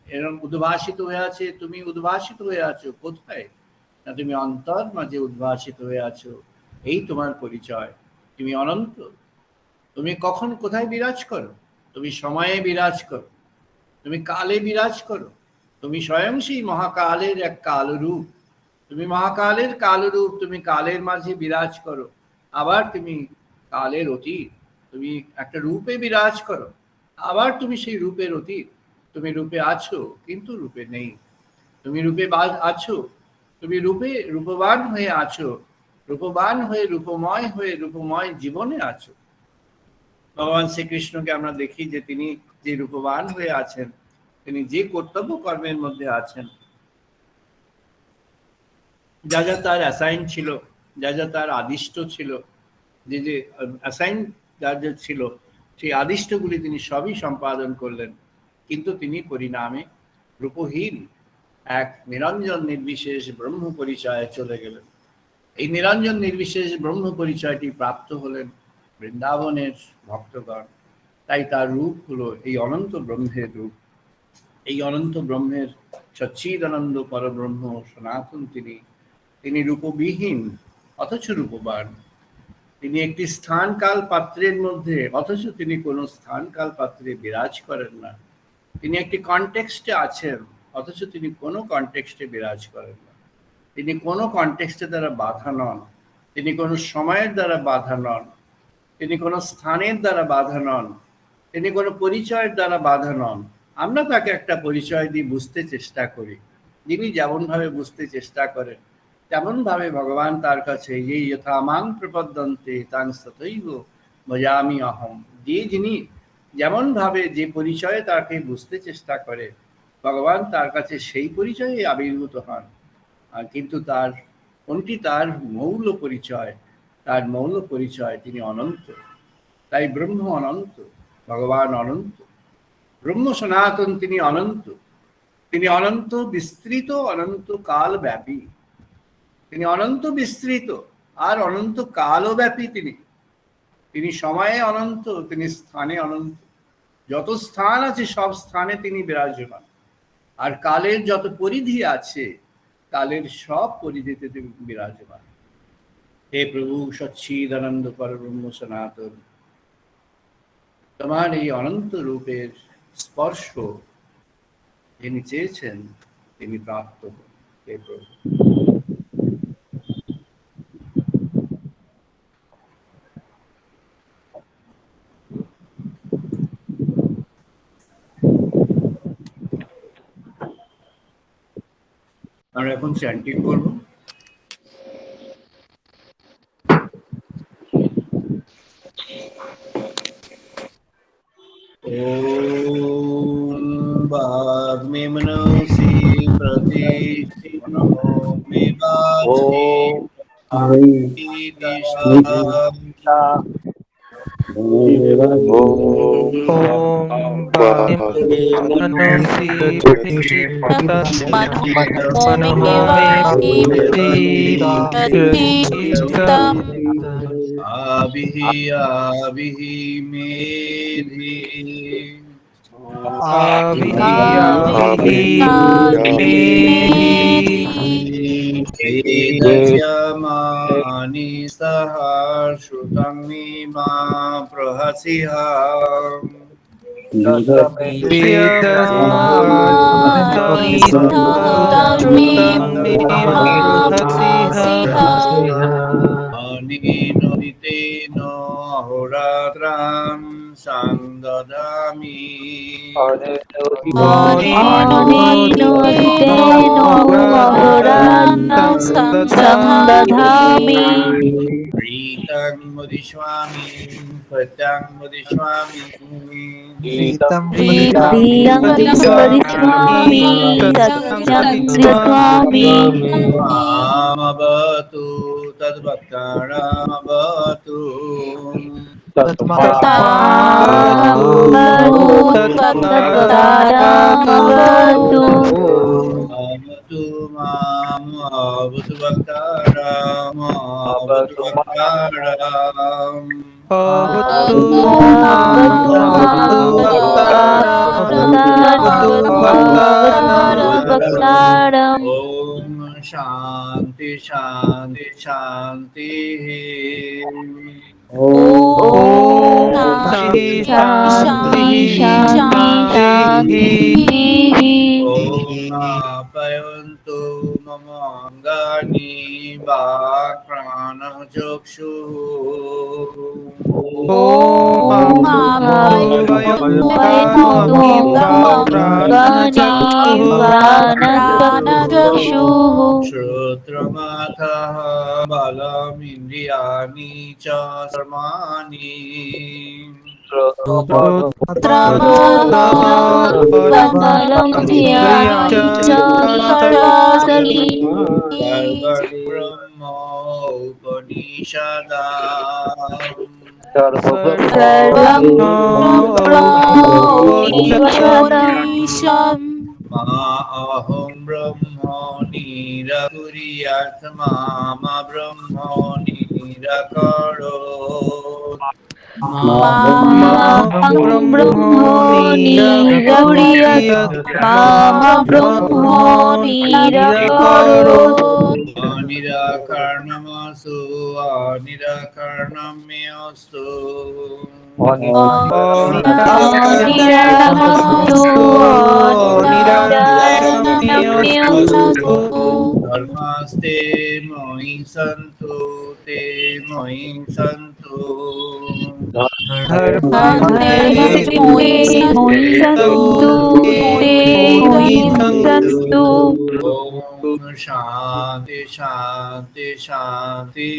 এরকম উদ্ভাসিত হয়ে আছে, তুমি উদ্ভাসিত হয়ে আছো কোথায়? না তুমি অন্তর মাঝে উদ্ভাসিত হয়ে আছো। এই তোমার পরিচয়। তুমি অনন্ত। তুমি কখন কোথায় বিরাজ করো? তুমি সময়ে বিরাজ করো, তুমি কালে বিরাজ করো। তুমি স্বয়ং সেই মহাকালের এক কালরূপ। তুমি মহাকালের কালরূপ, তুমি কালের মাঝে বিরাজ করো। আবার তুমি কালের অতীত, তুমি একটা রূপে বিরাজ করো। আবার তুমি সেই রূপের অতীত। তুমি রূপে আছো কিন্তু রূপে নেই। তুমি রূপে আছো, তুমি রূপে রূপবান হয়ে আছো, রূপবান হয়ে রূপময় হয়ে রূপময় জীবনে আছো। ভগবান শ্রীকৃষ্ণকে আমরা দেখি যে তিনি যে রূপবান হয়ে আছেন, তিনি যে কর্তব্য কর্মের মধ্যে আছেন, যা যা তার অ্যাসাইন ছিল, যা যা তার আদিষ্ট ছিল, যে যে অ্যাসাইন যার যা ছিল, সেই আদিষ্টগুলি তিনি সবই সম্পাদন করলেন। কিন্তু তিনি পরিণামে রূপহীন এক নিরঞ্জন নির্বিশেষ ব্রহ্ম পরিচয়ে চলে গেলেন। এই নিরঞ্জন নির্বিশেষ ব্রহ্ম পরিচয়টি প্রাপ্ত হলেন বৃন্দাবনের ভক্তগণ। তাই তার রূপ হলো এই অনন্ত ব্রহ্মের রূপ। এই অনন্ত ব্রহ্মের সচ্চিদানন্দ পরব্রহ্ম সনাতন তিনি রূপবিহীন অথচ রূপবান। তিনি একটি স্থান কাল পাত্রের মধ্যে, অথচ তিনি কোনো স্থান কাল পাত্রে বিরাজ করেন না। তিনি একটি কনটেক্সটে আছেন, অথচ তিনি কোনো কনটেক্সটে বিরাজ করেন না। তিনি কোনো কনটেক্সটের দ্বারা বাধা নন, তিনি কোনো সময়ের দ্বারা বাধা নন, তিনি কোনো স্থানের দ্বারা বাধা নন, তিনি কোনো পরিচয়ের দ্বারা বাধা নন। আমরা তাকে একটা পরিচয় দিয়ে বুঝতে চেষ্টা করি। যিনি যেমনভাবে বুঝতে চেষ্টা করেন, তেমনভাবে ভগবান তার কাছে এই যথা মাং প্রপদ্যন্তে তাং তথৈব ভজামি অহম। যিনি যেমনভাবে যে পরিচয়ে তাকে বুঝতে চেষ্টা করে, ভগবান তার কাছে সেই পরিচয়ে আবির্ভূত হন। কিন্তু তার কোনটি তার মৌল পরিচয়? তার মৌল পরিচয় তিনি অনন্ত। তাই ব্রহ্ম অনন্ত, ভগবান অনন্ত, ব্রহ্ম সনাতন, তিনি অনন্ত। তিনি অনন্ত বিস্তৃত, অনন্ত কাল ব্যাপী। তিনি অনন্ত বিস্তৃত আর অনন্ত কালও ব্যাপী। তিনি সময়ে অনন্ত, তিনি স্থানে অনন্ত। যত স্থান আছে সব স্থানে তিনি বিরাজমান, আর কালের যত পরিধি আছে কালের সব পরিধিতে তিনি বিরাজমান। হে প্রভু সচ্চিদানন্দ পরব্রহ্ম সনাতন, তোমার এই অনন্ত রূপের স্পর্শ যিনি চেয়েছেন তিনি প্রাপ্ত হন। হে প্রভু। আমরা এখন চ্যান্টিং করব। ओम बाग में मनोसी प्रतिष्ठिनो मे बाचे दिशा आभिः आभिः मेधि वेदस्यमानि सह श्रुतं मे मा प्रहसिः अनेन अहोरात्रां संददामि प्रीतं मुदिष्वामि सत्यं मुदिष्वामि मामवतु तद्भक्तानामवतु अवतु माम् अवतु भक्तानाम् अवतु भक्तानाम् ओम शांति शांति शांति। ओम शांति शांति। ओम आप्यायन्तु मम अङ्गानि वाक्प्राणचक्षुः। ओम आप्यायन्तु मम अङ्गानि प्राणचक्षुः। श्रोत्रमथः बलमिन्द्रियाणि च कर्माणि। सर्वं ब्रह्मोपनिषदम् मा अहं ब्रह्म निरकुर्यात् मा ब्रह्म निरकरोत्। निराकरणमस्तु निराकरणं मे अस्तु। धर्मस्ते मयि सन्तु ते मयि सन्तु। ओम शांति शांति शांति।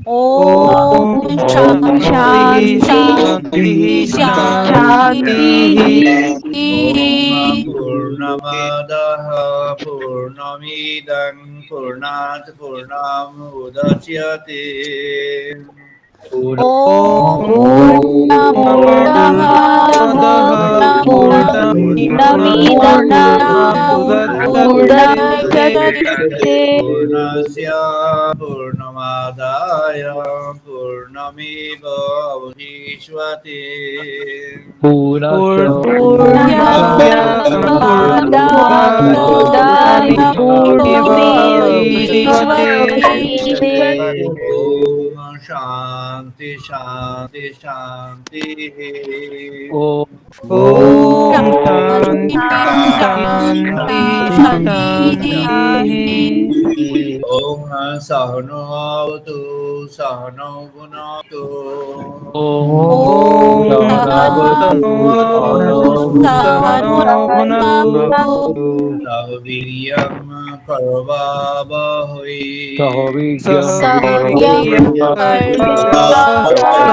ओम शांति शांति। पूर्णमदः पूर्णमिदं पूर्णात् पूर्णमुदच्यते Purnamadaha Purnamidam Purnadachyate पूर्णस्य पूर्णमादाय पूर्णमेवावशिष्यते Purnasya Purnamadaය Purnamevachyate ॐ शान्ति शान्ति शान्तिः Om Shanti Shanti Shanti ॐ सहनो भवतु सहनौ भुनक्तु Om Sahanu Sahanu सह वीर्यं करवावहै Sahavyam Karvavahai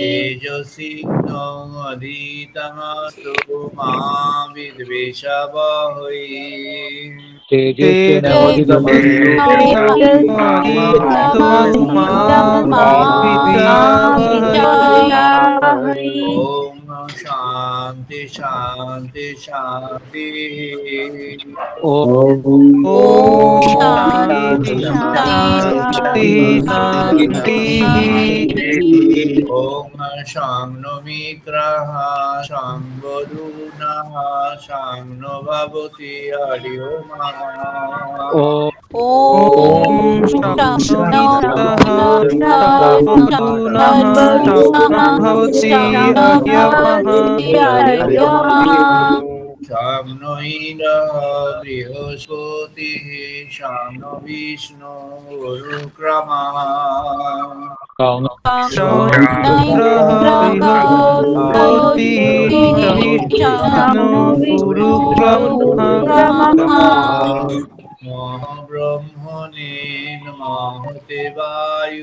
तेजस्विनो अधीतमस्तु मा विद्विषावहै ॐ शान्ति शान्ति शान्तिः Om Shanti Shanti Shanti ॐ शं नो मित्रः शं वरुणः शं नो भवति हरि Om Shano शं नो इन्द्रः बृहस्पतिः शं नो विष्णु गुरुक्रमः नमो ब्रह्मणे नमो देवाय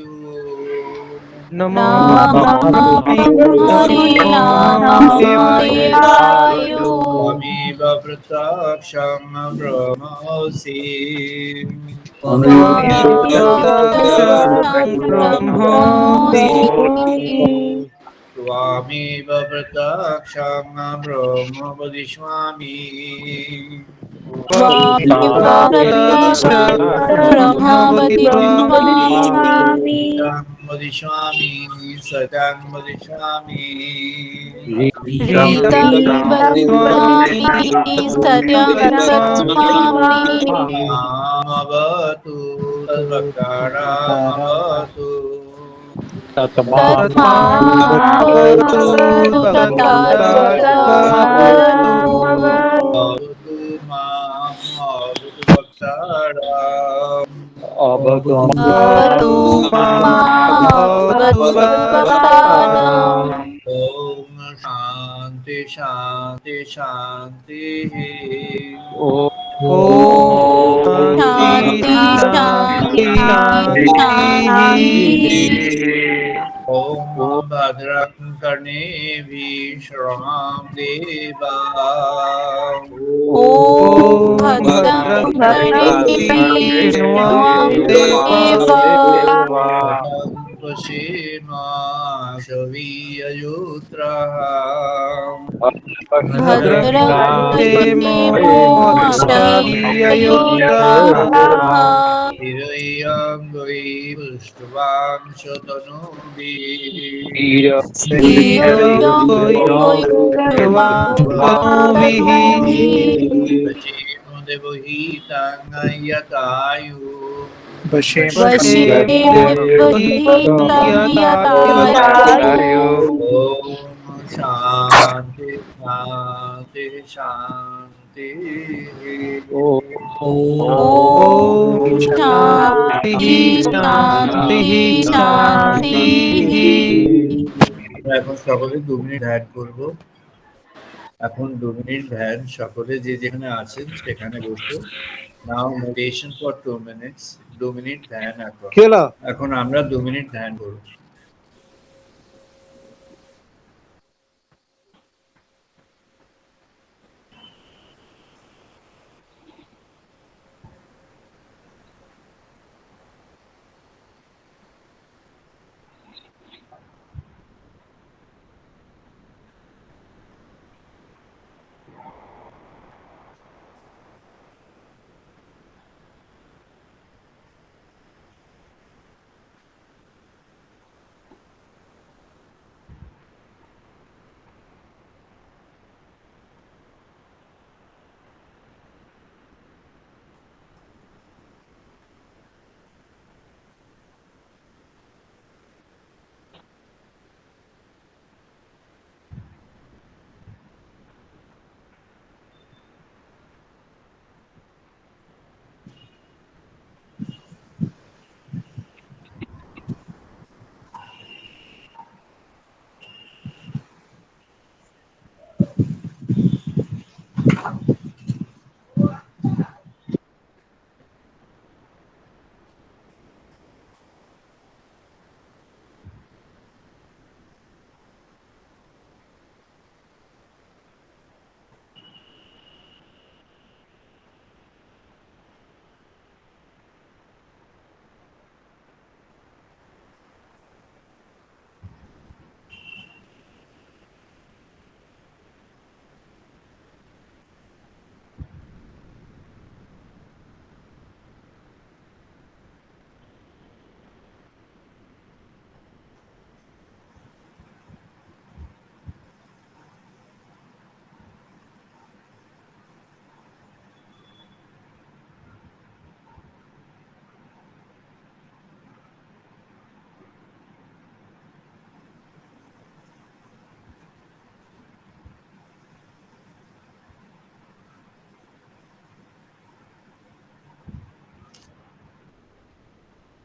त्वमेव प्रत्यक्षं ब्रह्मसि त्वमेव प्रत्यक्षं ब्रह्म वदिष्यामि सत्यं वदिष्यामि सत्यं वदिष्यामि मामवतु तद्वक्तारमवतु भवतु माम् अवतु वक्तारम् ॐ शान्ति शान्ति शान्तिः ॐ भद्रं कर्णेभिः शृणां देवा भद्रं पश्येमाशवीययुत्रः हिरय्यङ्गै पुष्टवां शतनूभिः देवहितं यतायु ॐ शान्ति शान्ति शान्तिः এখন সকলে 2 মিনিট ধ্যান করব এখন 2 মিনিট ধ্যান সকলে যে যেখানে আছেন সেখানে বসে নাও মেডিটেশন ফর 2 মিনিটস 2 মিনিট ধ্যান এখন আমরা 2 মিনিট ধ্যান করব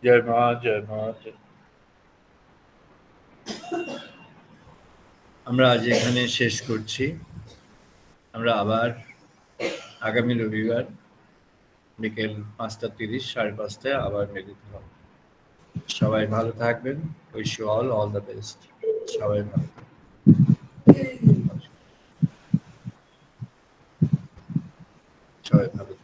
জয় মা, জয় মা। আমরা আজ এখানে শেষ করছি। আমরা আবার আগামী রবিবার বিকেল 5:30, 5:30 আবার মিলিত হব। সবাই ভালো থাকবেন। Wish you all the best. সবাই ভালো থাকবেন। সবাই ভালো থাকবেন।